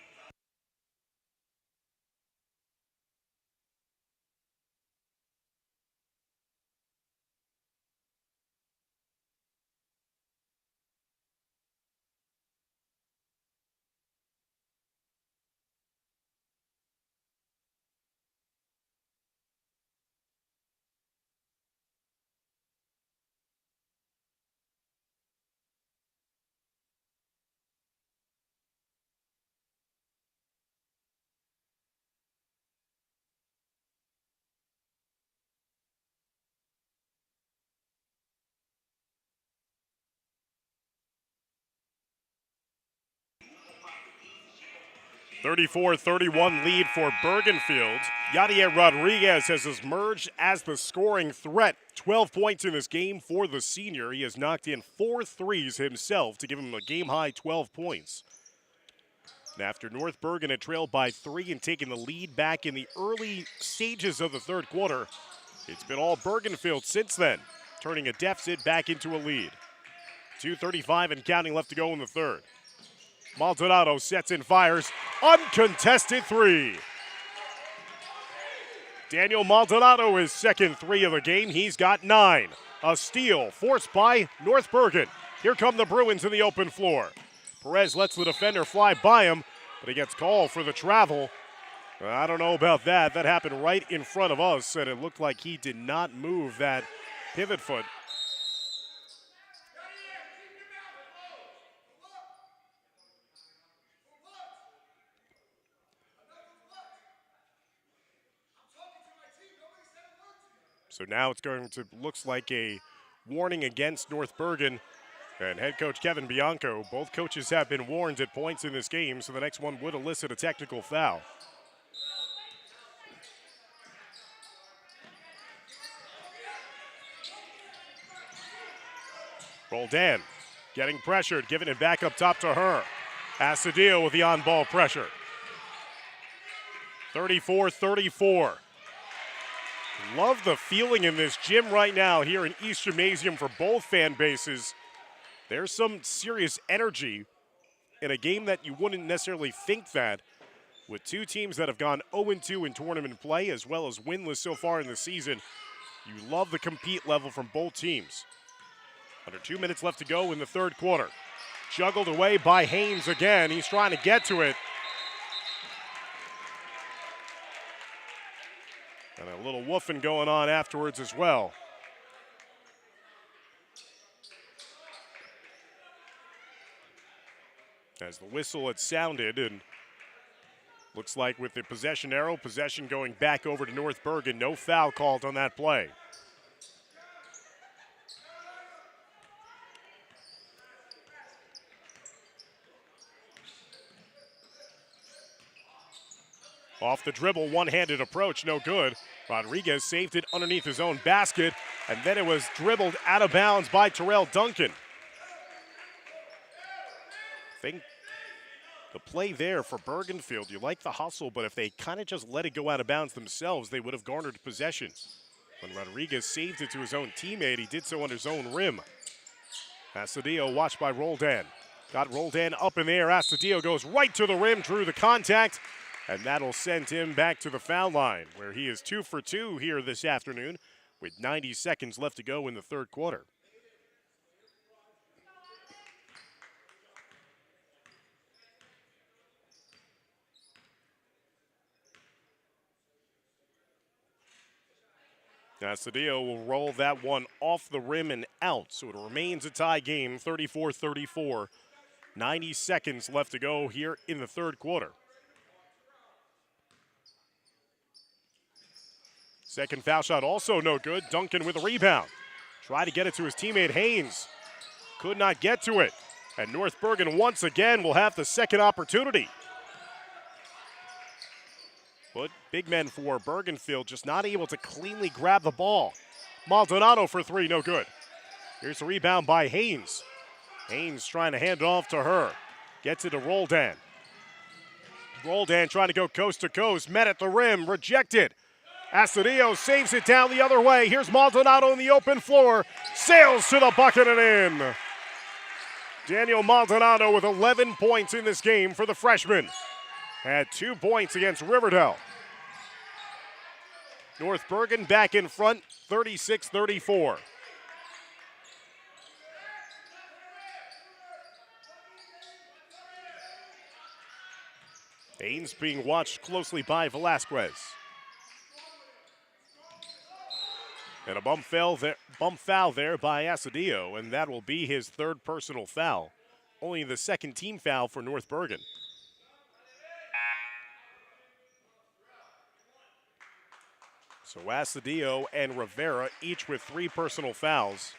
(34-31) lead for Bergenfield. Yadier Rodriguez has emerged as the scoring threat. 12 points in this game for the senior. He has knocked in 4 threes himself to give him a game-high 12 points. And after North Bergen had trailed by 3 and taken the lead back in the early stages of the third quarter, it's been all Bergenfield since then, turning a deficit back into a lead. 2:35 and counting left to go in the third. Maldonado sets and fires. Uncontested 3. Daniel Maldonado, his second 3 of the game. He's got 9. A steal forced by North Bergen. Here come the Bruins in the open floor. Perez lets the defender fly by him, but he gets called for the travel. I don't know about that. That happened right in front of us, and it looked like he did not move that pivot foot. So now it's going to looks like a warning against North Bergen and head coach Kevin Bianco. Both coaches have been warned at points in this game, so the next one would elicit a technical foul. Roldan getting pressured, giving it back up top to her. Has to deal with the on-ball pressure. 34-34. Love the feeling in this gym right now here in East Gymnasium for both fan bases. There's some serious energy in a game that you wouldn't necessarily think that, with two teams that have gone 0-2 in tournament play as well as winless so far in the season. You love the compete level from both teams. Under 2 minutes left to go in the third quarter. Juggled away by Haynes again. He's trying to get to it. And a little woofing going on afterwards as well. As the whistle had sounded, and looks like with the possession arrow, possession going back over to North Bergen. No foul called on that play. Off the dribble, one-handed approach, no good. Rodriguez saved it underneath his own basket, and then it was dribbled out of bounds by Terrell Duncan. I think the play there for Bergenfield, you like the hustle, but if they kind of just let it go out of bounds themselves, they would have garnered possession. When Rodriguez saved it to his own teammate, he did so on his own rim. Astudillo watched by Roldan. Got Roldan up in the air. Astudillo goes right to the rim, drew the contact, and that'll send him back to the foul line, where he is 2 for 2 here this afternoon with 90 seconds left to go in the third quarter. Astudillo will roll that one off the rim and out, so it remains a tie game, 34-34. 90 seconds left to go here in the third quarter. Second foul shot also no good. Duncan with a rebound. Tried to get it to his teammate Haynes. Could not get to it. And North Bergen once again will have the second opportunity. But big men for Bergenfield just not able to cleanly grab the ball. Maldonado for 3, no good. Here's the rebound by Haynes. Haynes trying to hand it off to her. Gets it to Roldan. Roldan trying to go coast to coast. Met at the rim. Rejected. Astudillo saves it down the other way. Here's Maldonado in the open floor. Sails to the bucket and in. Daniel Maldonado with 11 points in this game for the freshman. Had 2 points against Riverdale. North Bergen back in front, 36-34. Haynes being watched closely by Velasquez. And a bump foul there by Astudillo, and that will be his 3rd personal foul. Only the 2nd team foul for North Bergen. So Astudillo and Rivera each with 3 personal fouls.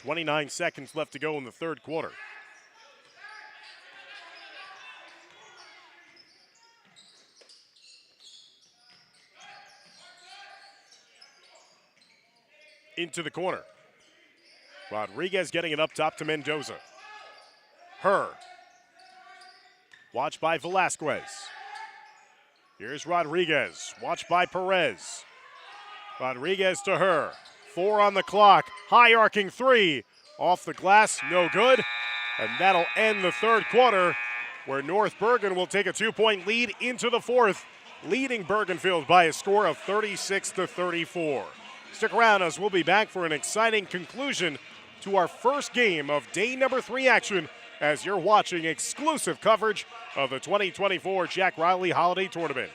29 seconds left to go in the 3rd quarter. Into the corner. Rodriguez getting it up top to Mendoza. Her. Watched by Velasquez. Here's Rodriguez. Watched by Perez. Rodriguez to her. 4 on the clock. High arcing 3. Off the glass. No good. And that'll end the 3rd quarter, where North Bergen will take a 2-point lead into the 4th, leading Bergenfield by a score of 36-34. Stick around as we'll be back for an exciting conclusion to our first game of day number 3 action as you're watching exclusive coverage of the 2024 Jack Riley Holiday Tournament.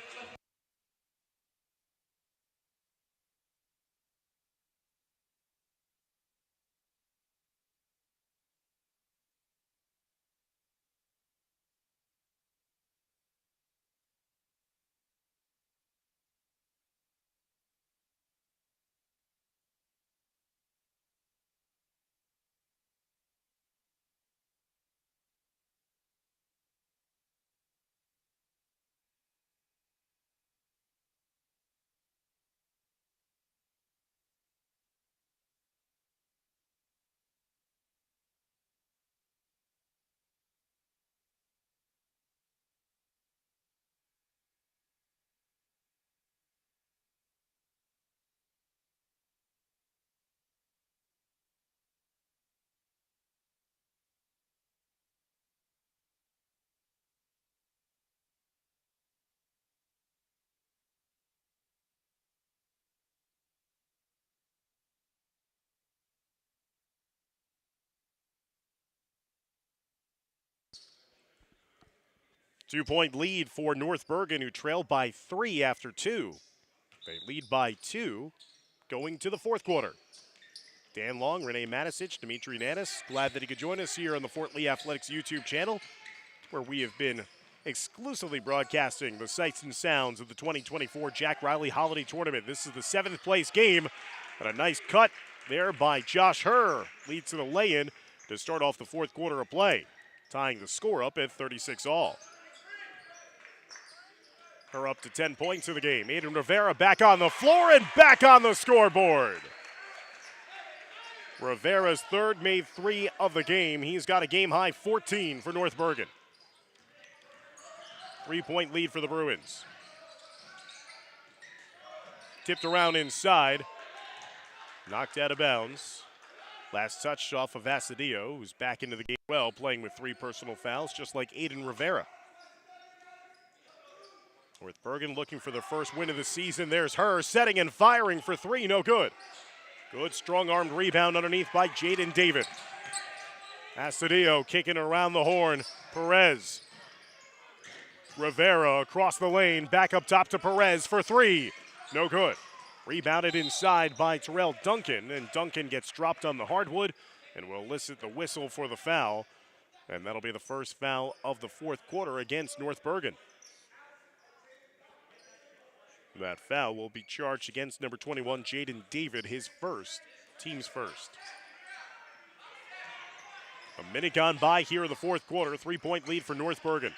Two-point lead for North Bergen, who trailed by 3 after 2. They lead by 2 going to the 4th quarter. Dan Long, Renee Matisich, Dimitri Nanis, glad that he could join us here on the Fort Lee Athletics YouTube channel, where we have been exclusively broadcasting the sights and sounds of the 2024 Jack Riley Holiday Tournament. This is the 7th place game, and a nice cut there by Josh Herr leads to the lay-in to start off the 4th quarter of play, tying the score up at 36 all. Her up to 10 points in the game. Aiden Rivera back on the floor and back on the scoreboard. Rivera's 3rd made 3 of the game. He's got a game-high 14 for North Bergen. 3-point lead for the Bruins. Tipped around inside. Knocked out of bounds. Last touch off of Astudillo, who's back into the game well, playing with 3 personal fouls, just like Aiden Rivera. North Bergen looking for their first win of the season. There's her setting and firing for 3, no good. Good strong-armed rebound underneath by Jaden David. Astudillo kicking around the horn. Perez. Rivera across the lane, back up top to Perez for 3, no good. Rebounded inside by Terrell Duncan, and Duncan gets dropped on the hardwood and will elicit the whistle for the foul. And that'll be the first foul of the 4th quarter against North Bergen. That foul will be charged against number 21, Jaden David, his first, team's first. A minute gone by here in the 4th quarter, 3-point lead for North Bergen.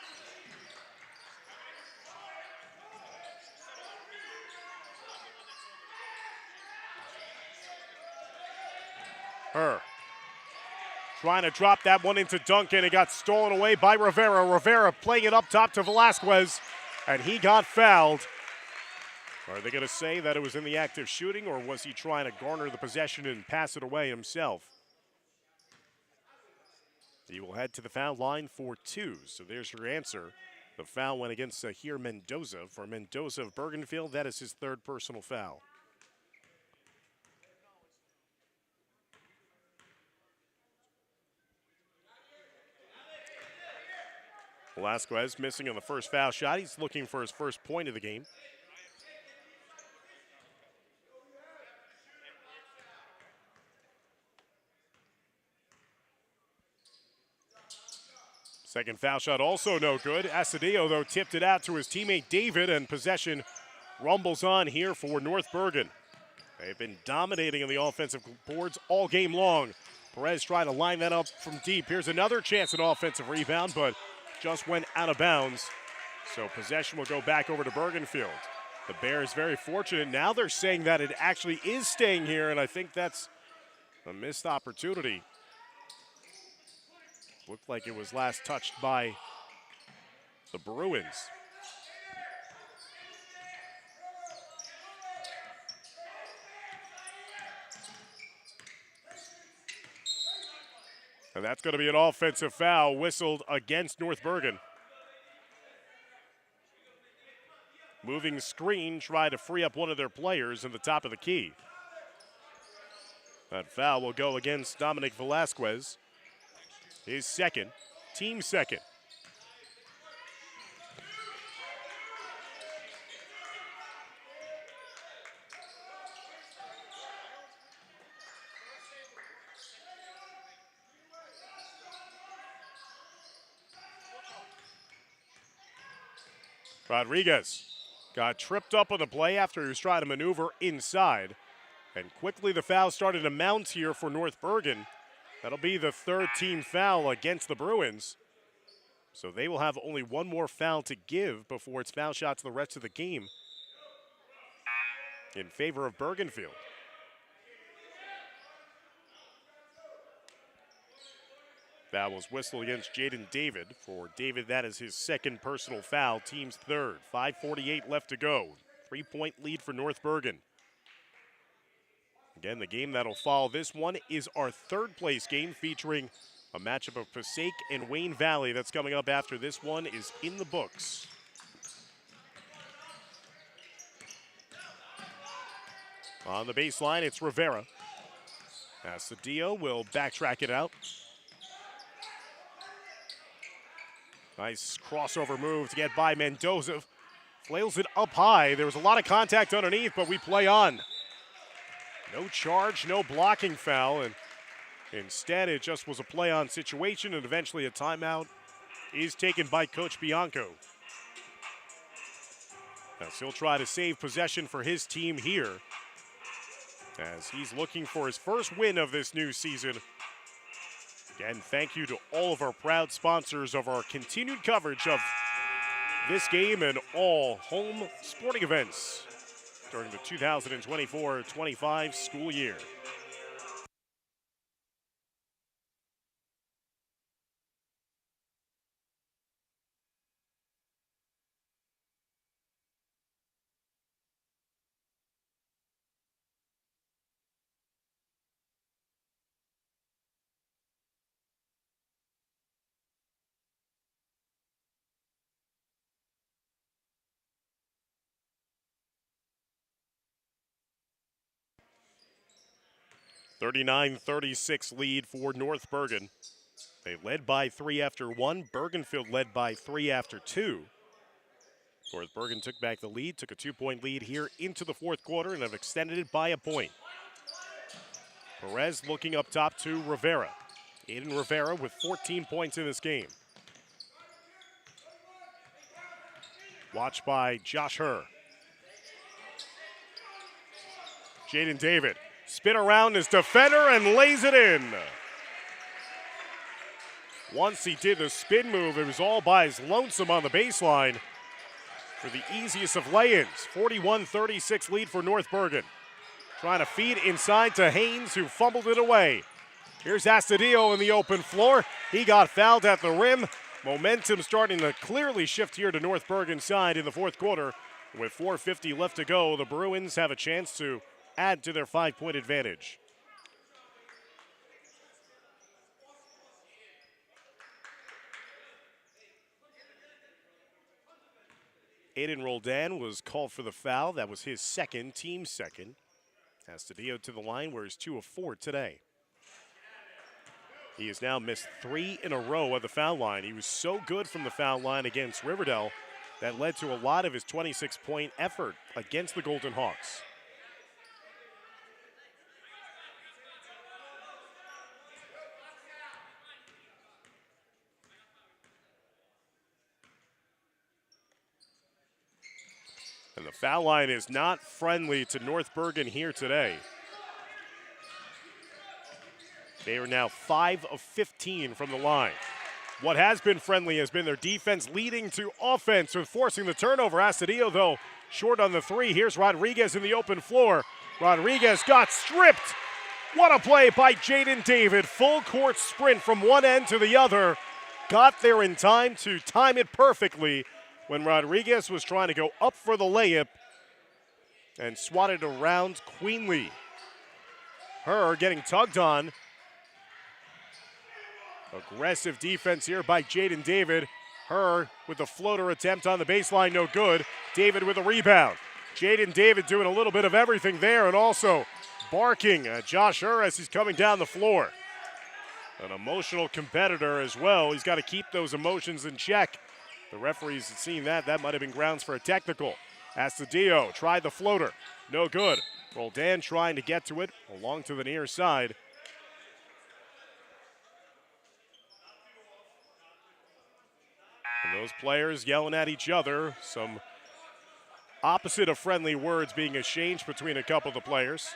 Trying to drop that one into Duncan. It got stolen away by Rivera. Rivera playing it up top to Velasquez, and he got fouled. Are they going to say that it was in the act of shooting, or was he trying to garner the possession and pass it away himself? He will head to the foul line for 2. So there's your answer. The foul went against Zahir Mendoza. For Mendoza of Bergenfield, that is his 3rd personal foul. Velasquez missing on the first foul shot. He's looking for his first point of the game. Second foul shot also no good. Asadillo, though, tipped it out to his teammate David, and possession rumbles on here for North Bergen. They've been dominating on the offensive boards all game long. Perez trying to line that up from deep. Here's another chance at offensive rebound, but just went out of bounds. So possession will go back over to Bergenfield. The Bears very fortunate. Now they're saying that it actually is staying here, and I think that's a missed opportunity. Looked like it was last touched by the Bruins. And that's going to be an offensive foul whistled against North Bergen. Moving screen, try to free up one of their players in the top of the key. That foul will go against Dominic Velasquez. His second, team second. Rodriguez got tripped up on the play after he was trying to maneuver inside. And quickly the foul started to mount here for North Bergen. That'll be the 3rd team foul against the Bruins. So they will have only one more foul to give before it's foul shots the rest of the game in favor of Bergenfield. Foul was whistled against Jaden David. For David, that is his 2nd personal foul, team's 3rd. 5:48 left to go. 3-point lead for North Bergen. Again, the game that'll follow this one is our 3rd place game, featuring a matchup of Passaic and Wayne Valley. That's coming up after this one is in the books. On the baseline, it's Rivera. Asadillo will backtrack it out. Nice crossover move to get by Mendoza. Flails it up high. There was a lot of contact underneath, but we play on. No charge, no blocking foul, and instead it just was a play-on situation, and eventually a timeout is taken by Coach Bianco. As he'll try to save possession for his team here, as he's looking for his first win of this new season. Again, thank you to all of our proud sponsors of our continued coverage of this game and all home sporting events during the 2024-25 school year. (39-36) lead for North Bergen. They led by 3 after 1. Bergenfield led by 3 after 2. North Bergen took back the lead, took a 2-point lead here into the 4th quarter, and have extended it by a point. Perez looking up top to Rivera. Aiden Rivera with 14 points in this game. Watched by Josh Herr. Jaden David. Spin around his defender and lays it in. Once he did the spin move, it was all by his lonesome on the baseline for the easiest of lay-ins. 41-36 lead for North Bergen. Trying to feed inside to Haynes, who fumbled it away. Here's Astudillo in the open floor. He got fouled at the rim. Momentum starting to clearly shift here to North Bergen's side in the fourth quarter. With 4:50 left to go, the Bruins have a chance to add to their 5-point advantage. Aiden Roldan was called for the foul. That was his second, team second. Astudillo to the line where he's 2 of 4 today. He has now missed 3 in a row at the foul line. He was so good from the foul line against Riverdale that led to a lot of his 26-point effort against the Golden Hawks. And the foul line is not friendly to North Bergen here today. They are now 5 of 15 from the line. What has been friendly has been their defense leading to offense with forcing the turnover. Astudillo, though, short on the 3. Here's Rodriguez in the open floor. Rodriguez got stripped. What a play by Jaden David. Full court sprint from one end to the other. Got there in time to time it perfectly when Rodriguez was trying to go up for the layup and swatted around Queenly. Her getting tugged on. Aggressive defense here by Jaden David. Her with the floater attempt on the baseline, no good. David with a rebound. Jaden David doing a little bit of everything there and also barking at Josh Her as he's coming down the floor. An emotional competitor as well. He's got to keep those emotions in check. The referees had seen that. That might have been grounds for a technical. Astudillo tried the floater. No good. Roldan trying to get to it along to the near side. And those players yelling at each other. Some opposite of friendly words being exchanged between a couple of the players.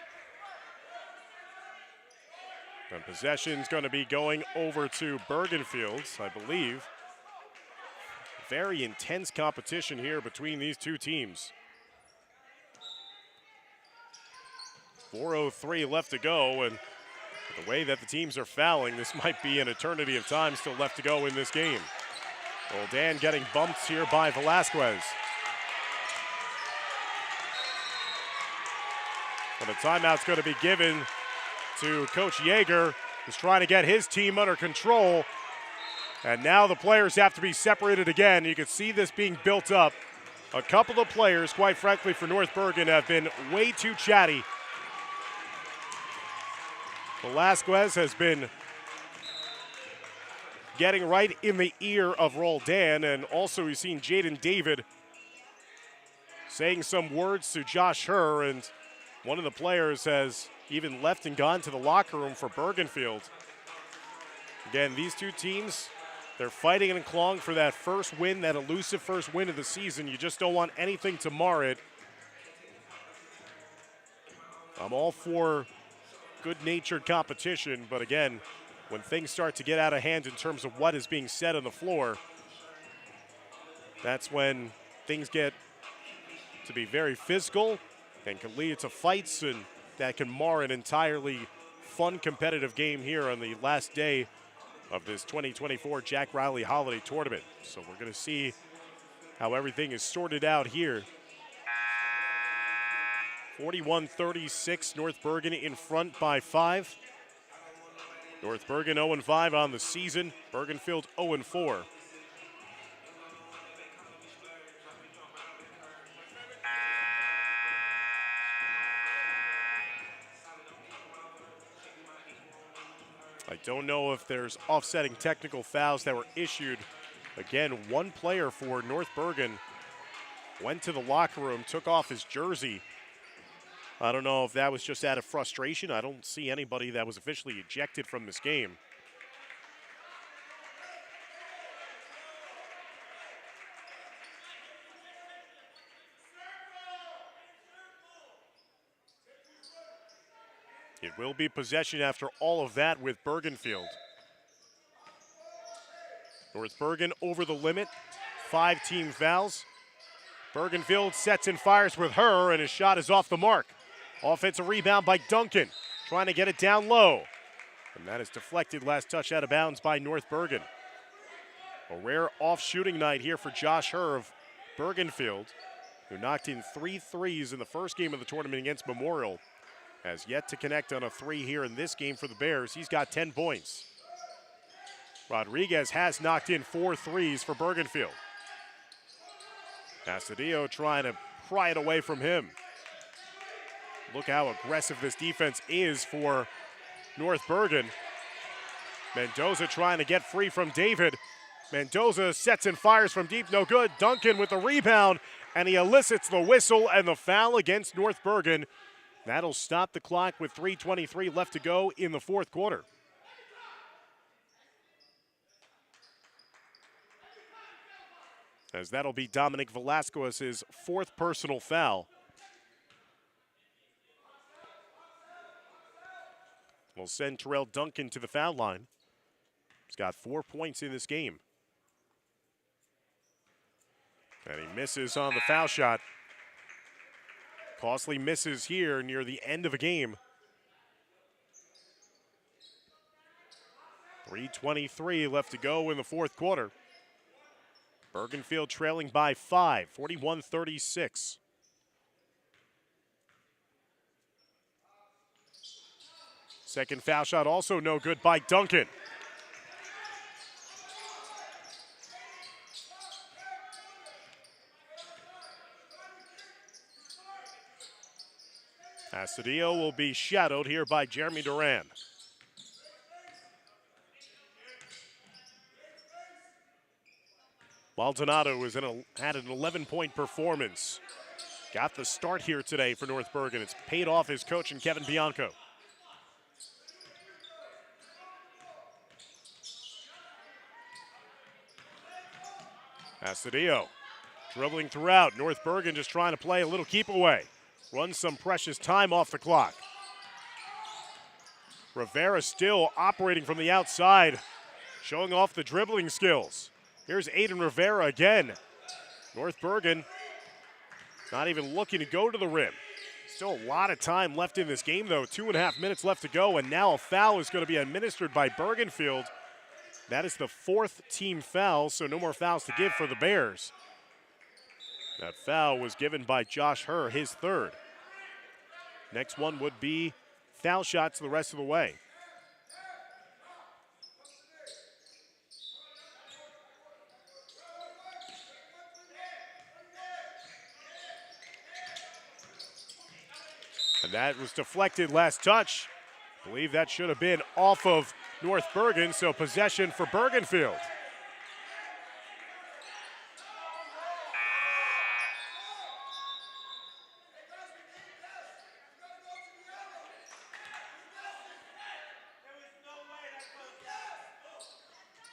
And possession's going to be going over to Bergenfield, I believe. Very intense competition here between these two teams. 4:03 left to go, and the way that the teams are fouling, this might be an eternity of time still left to go in this game. Roldan getting bumped here by Velasquez. And the timeout's going to be given to Coach Yeager, who's trying to get his team under control. And now the players have to be separated again. You can see this being built up. A couple of players, quite frankly, for North Bergen have been way too chatty. Velasquez has been getting right in the ear of Roldan, and also we've seen Jaden David saying some words to Josh Her, and one of the players has even left and gone to the locker room for Bergenfield. Again, these two teams, they're fighting and clawing for that first win, that elusive first win of the season. You just don't want anything to mar it. I'm all for good-natured competition, but again, when things start to get out of hand in terms of what is being said on the floor, that's when things get to be very physical and can lead to fights, and that can mar an entirely fun, competitive game here on the last day of this 2024 Jack Riley Holiday Tournament. So we're going to see how everything is sorted out here. 41-36, North Bergen in front by 5. North Bergen 0-5 on the season. Bergenfield 0-4. I don't know if there's offsetting technical fouls that were issued. Again, one player for North Bergen went to the locker room, took off his jersey. I don't know if that was just out of frustration. I don't see anybody that was officially ejected from this game. It will be possession after all of that with Bergenfield. North Bergen over the limit. 5 team fouls. Bergenfield sets and fires with Her, and his shot is off the mark. Offensive rebound by Duncan, trying to get it down low. And that is deflected, last touch out of bounds by North Bergen. A rare off-shooting night here for Josh Herr of Bergenfield, who knocked in 3 threes in the first game of the tournament against Memorial. Has yet to connect on a 3 here in this game for the Bears. He's got 10 points. Rodriguez has knocked in 4 threes for Bergenfield. Astudillo trying to pry it away from him. Look how aggressive this defense is for North Bergen. Mendoza trying to get free from David. Mendoza sets and fires from deep, no good. Duncan with the rebound, and he elicits the whistle and the foul against North Bergen. That'll stop the clock with 3:23 left to go in the fourth quarter. As that'll be Dominic Velasquez's 4th personal foul. We'll send Terrell Duncan to the foul line. He's got 4 points in this game. And he misses on the foul shot. Costly misses here near the end of a game. 3:23 left to go in the fourth quarter. Bergenfield trailing by 5, 41-36. Second foul shot also no good by Duncan. Astudillo will be shadowed here by Jeremy Duran. Maldonado had an 11-point performance. Got the start here today for North Bergen. It's paid off his coach and Kevin Bianco. Astudillo dribbling throughout. North Bergen just trying to play a little keep away. Runs some precious time off the clock. Rivera still operating from the outside, showing off the dribbling skills. Here's Aiden Rivera again. North Bergen not even looking to go to the rim. Still a lot of time left in this game, though. 2.5 minutes left to go, and now a foul is going to be administered by Bergenfield. That is the 4th team foul, so no more fouls to give for the Bears. That foul was given by Josh Herr, his 3rd. Next one would be foul shots the rest of the way. And that was deflected last touch. I believe that should have been off of North Bergen, so possession for Bergenfield.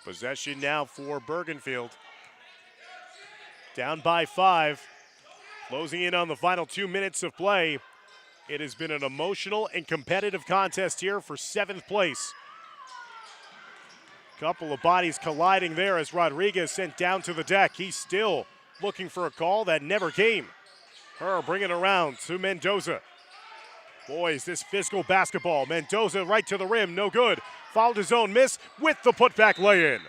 Possession now for Bergenfield. Down by 5. Closing in on the final 2 minutes of play. It has been an emotional and competitive contest here for 7th place. Couple of bodies colliding there as Rodriguez sent down to the deck. He's still looking for a call that never came. Herr bringing it around to Mendoza. Boys, this physical basketball. Mendoza right to the rim, no good. Fouled his own miss with the putback lay-in.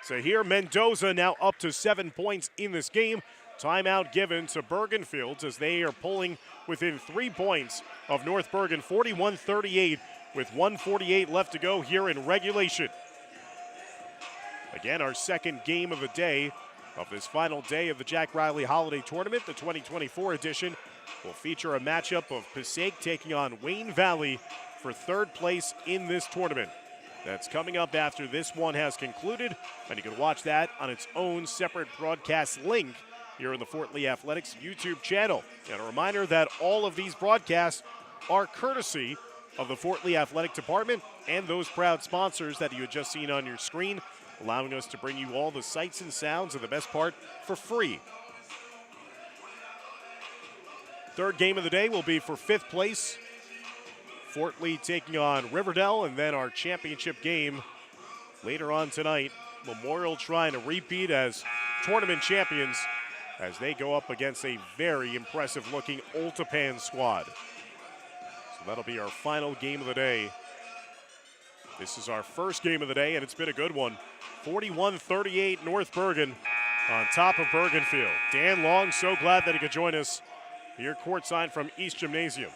So here Mendoza now up to 7 points in this game. Timeout given to Bergenfield as they are pulling within 3 points of North Bergen, 41-38 with 1:48 left to go here in regulation. Again, our second game of the day of this final day of the Jack Riley Holiday Tournament, the 2024 edition, will feature a matchup of Passaic taking on Wayne Valley for 3rd place in this tournament. That's coming up after this one has concluded, and you can watch that on its own separate broadcast link here in the Fort Lee Athletics YouTube channel. And a reminder that all of these broadcasts are courtesy of the Fort Lee Athletic Department and those proud sponsors that you had just seen on your screen, allowing us to bring you all the sights and sounds and the best part for free. 3rd game of the day will be for 5th place. Fort Lee taking on Riverdale, and then our championship game later on tonight. Memorial trying to repeat as tournament champions as they go up against a very impressive-looking Oltapan squad. So that'll be our final game of the day This is our first game of the day, and it's been a good one. 41-38 North Bergen on top of Bergenfield. Dan Long, so glad that he could join us here courtside from East Gymnasium.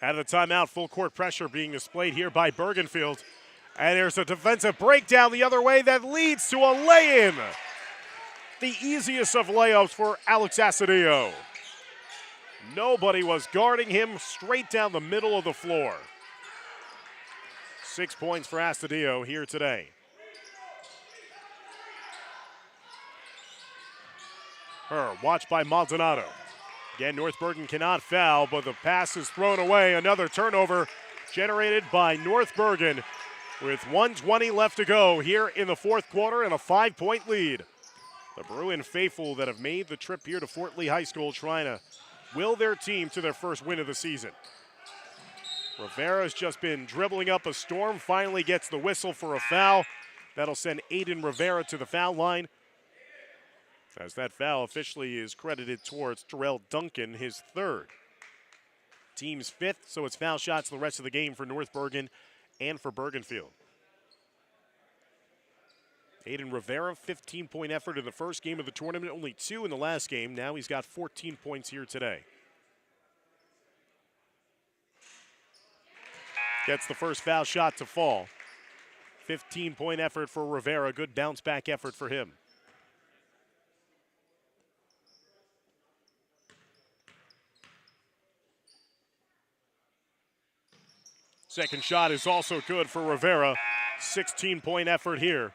Out of the timeout, full court pressure being displayed here by Bergenfield. And there's a defensive breakdown the other way that leads to a lay-in. The easiest of layups for Alex Asadillo. Nobody was guarding him, straight down the middle of the floor. 6 points for Asadillo here today. Watched by Maldonado. Again, North Bergen cannot foul, but the pass is thrown away. Another turnover generated by North Bergen with 1:20 left to go here in the fourth quarter and a 5-point lead. The Bruin faithful that have made the trip here to Fort Lee High School trying to will their team to their first win of the season. Rivera's just been dribbling up a storm, finally gets the whistle for a foul. That'll send Aiden Rivera to the foul line, as that foul officially is credited towards Terrell Duncan, his third. Team's fifth, so it's foul shots the rest of the game for North Bergen and for Bergenfield. Aiden Rivera, 15-point effort in the first game of the tournament, only 2 in the last game. Now he's got 14 points here today. Gets the first foul shot to fall. 15-point effort for Rivera, good bounce-back effort for him. Second shot is also good for Rivera. 16-point effort here.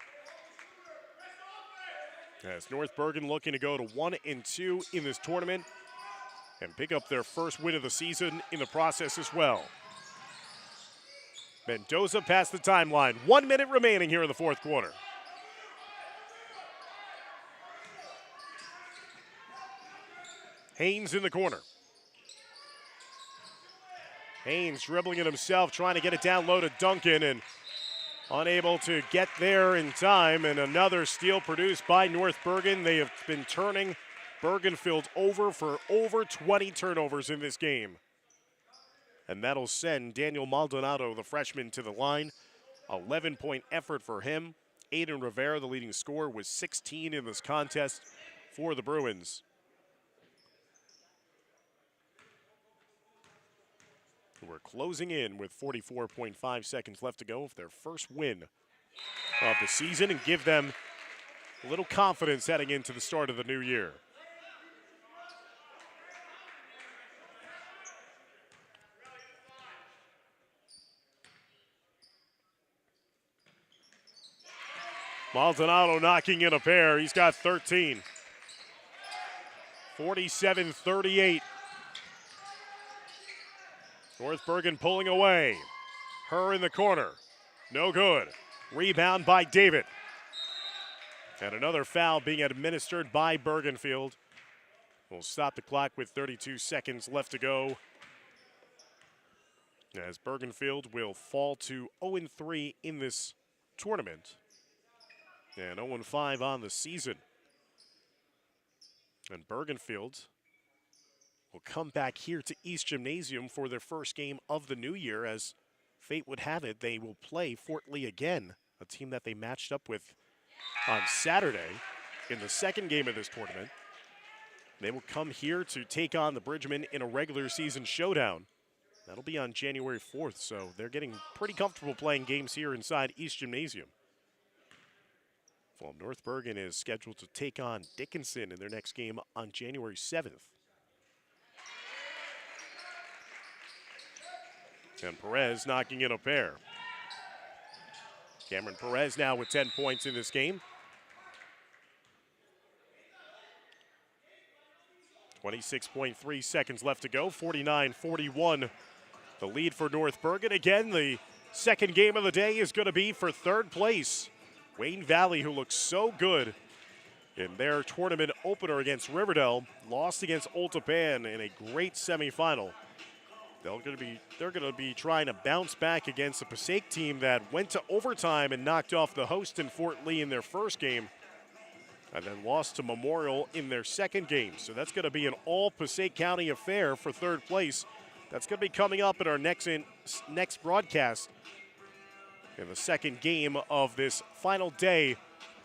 As North Bergen looking to go to 1-2 in this tournament and pick up their first win of the season in the process as well. Mendoza past the timeline. 1 minute remaining here in the fourth quarter. Haynes in the corner. Haynes dribbling it himself, trying to get it down low to Duncan, and unable to get there in time. And another steal produced by North Bergen. They have been turning Bergenfield over for over 20 turnovers in this game. And that'll send Daniel Maldonado, the freshman, to the line. 11-point effort for him. Aiden Rivera, the leading scorer, was 16 in this contest for the Bruins. We're closing in with 44.5 seconds left to go for their first win of the season and give them a little confidence heading into the start of the new year. Maldonado knocking in a pair. He's got 13. 47-38. North Bergen pulling away. In the corner. No good. Rebound by David. And another foul being administered by Bergenfield. We'll stop the clock with 32 seconds left to go, as Bergenfield will fall to 0-3 in this tournament and 0-5 on the season. And Bergenfield will come back here to East Gymnasium for their first game of the new year. As fate would have it, they will play Fort Lee again, a team that they matched up with on Saturday in the second game of this tournament. They will come here to take on the Bridgmen in a regular season showdown. That'll be on January 4th, so they're getting pretty comfortable playing games here inside East Gymnasium. Well, North Bergen is scheduled to take on Dickinson in their next game on January 7th. And Perez knocking in a pair. Cameron Perez now with 10 points in this game. 26.3 seconds left to go, 49-41. The lead for North Bergen. Again, the second game of the day is going to be for third place. Wayne Valley, who looks so good in their tournament opener against Riverdale, lost against Old Tapan in a great semifinal. They're gonna be trying to bounce back against a Passaic team that went to overtime and knocked off the host in Fort Lee in their first game, and then lost to Memorial in their second game. So that's going to be an all Passaic County affair for third place. That's going to be coming up in our next broadcast in the second game of this final day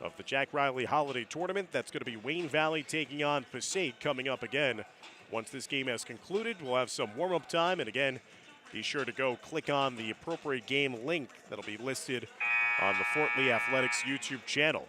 of the Jack Riley Holiday Tournament. That's going to be Wayne Valley taking on Passaic coming up again. Once this game has concluded, we'll have some warm-up time. And again, be sure to go click on the appropriate game link that'll be listed on the Fort Lee Athletics YouTube channel.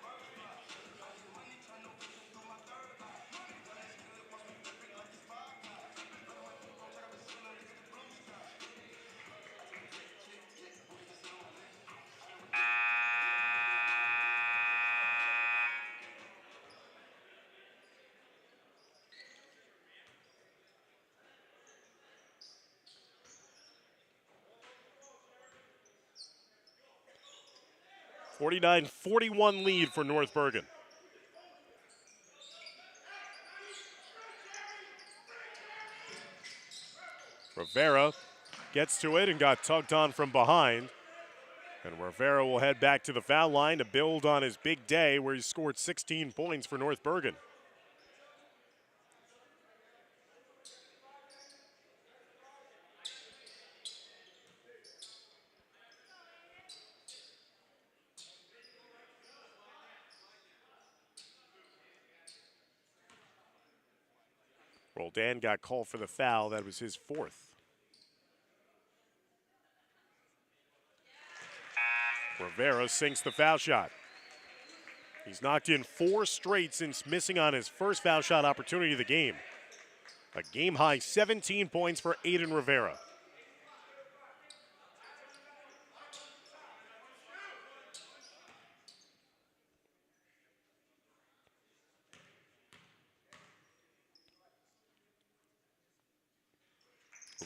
(49-41) lead for North Bergen. Rivera gets to it and got tugged on from behind. And Rivera will head back to the foul line to build on his big day where he scored 16 points for North Bergen. Roldan got called for the foul. That was his fourth. Rivera sinks the foul shot. He's knocked in 4 straight since missing on his first foul shot opportunity of the game. A game-high 17 points for Aiden Rivera.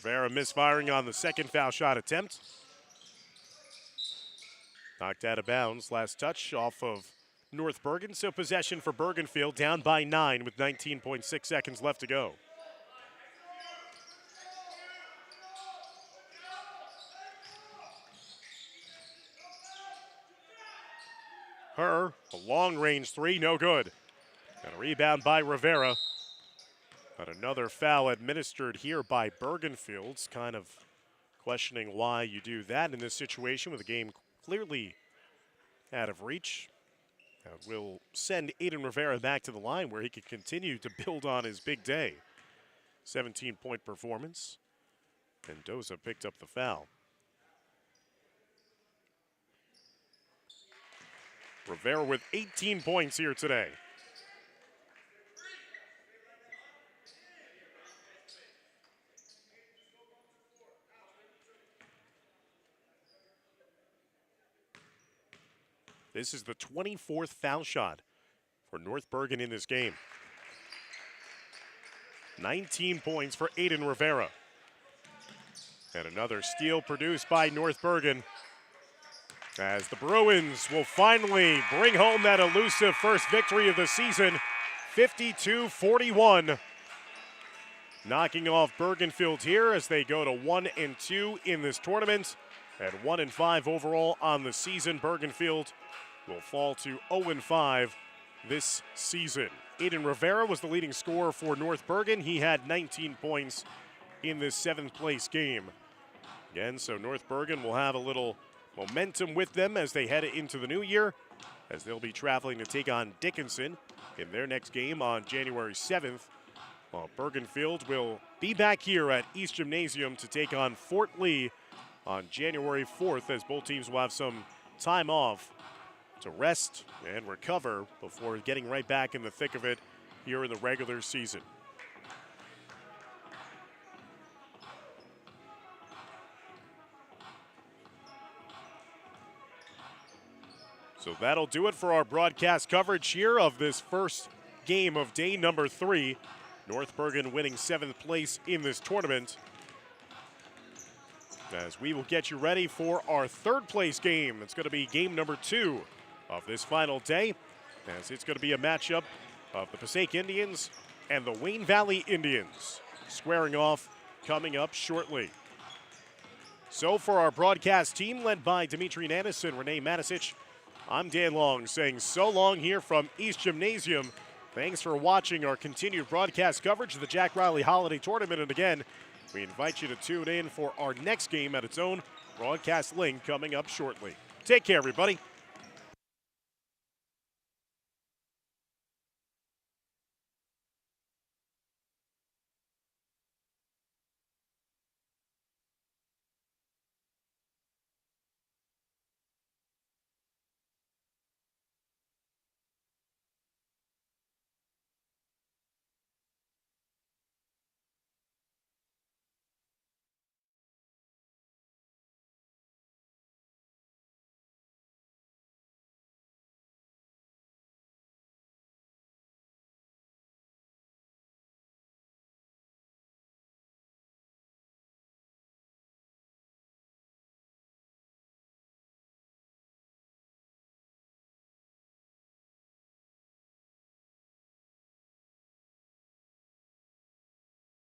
Rivera misfiring on the second foul shot attempt. Knocked out of bounds. Last touch off of North Bergen. So possession for Bergenfield, down by 9 with 19.6 seconds left to go. A long-range 3, no good. And a rebound by Rivera. But another foul administered here by Bergenfield. Kind of questioning why you do that in this situation with the game clearly out of reach. That will send Aiden Rivera back to the line where he can continue to build on his big day. 17-point performance. And Doza picked up the foul. Rivera with 18 points here today. This is the 24th foul shot for North Bergen in this game. 19 points for Aiden Rivera. And another steal produced by North Bergen, as the Bruins will finally bring home that elusive first victory of the season, 52-41. Knocking off Bergenfield here as they go to 1-2 in this tournament. At 1-5 overall on the season, Bergenfield will fall to 0-5 this season. Aiden Rivera was the leading scorer for North Bergen. He had 19 points in this 7th place game. Again, so North Bergen will have a little momentum with them as they head into the new year, as they'll be traveling to take on Dickinson in their next game on January 7th. While Bergenfield will be back here at East Gymnasium to take on Fort Lee on January 4th, as both teams will have some time off to rest and recover before getting right back in the thick of it here in the regular season. So that'll do it for our broadcast coverage here of this first game of day number 3. North Bergen winning 7th place in this tournament, as we will get you ready for our 3rd place game. It's going to be game number 2 of this final day, as it's going to be a matchup of the Passaic Indians and the Wayne Valley Indians, squaring off coming up shortly. So for our broadcast team led by Dimitri Nanis and Renee Matisic, I'm Dan Long saying so long here from East Gymnasium. Thanks for watching our continued broadcast coverage of the Jack Riley Holiday Tournament. And again, we invite you to tune in for our next game at its own broadcast link coming up shortly. Take care, everybody.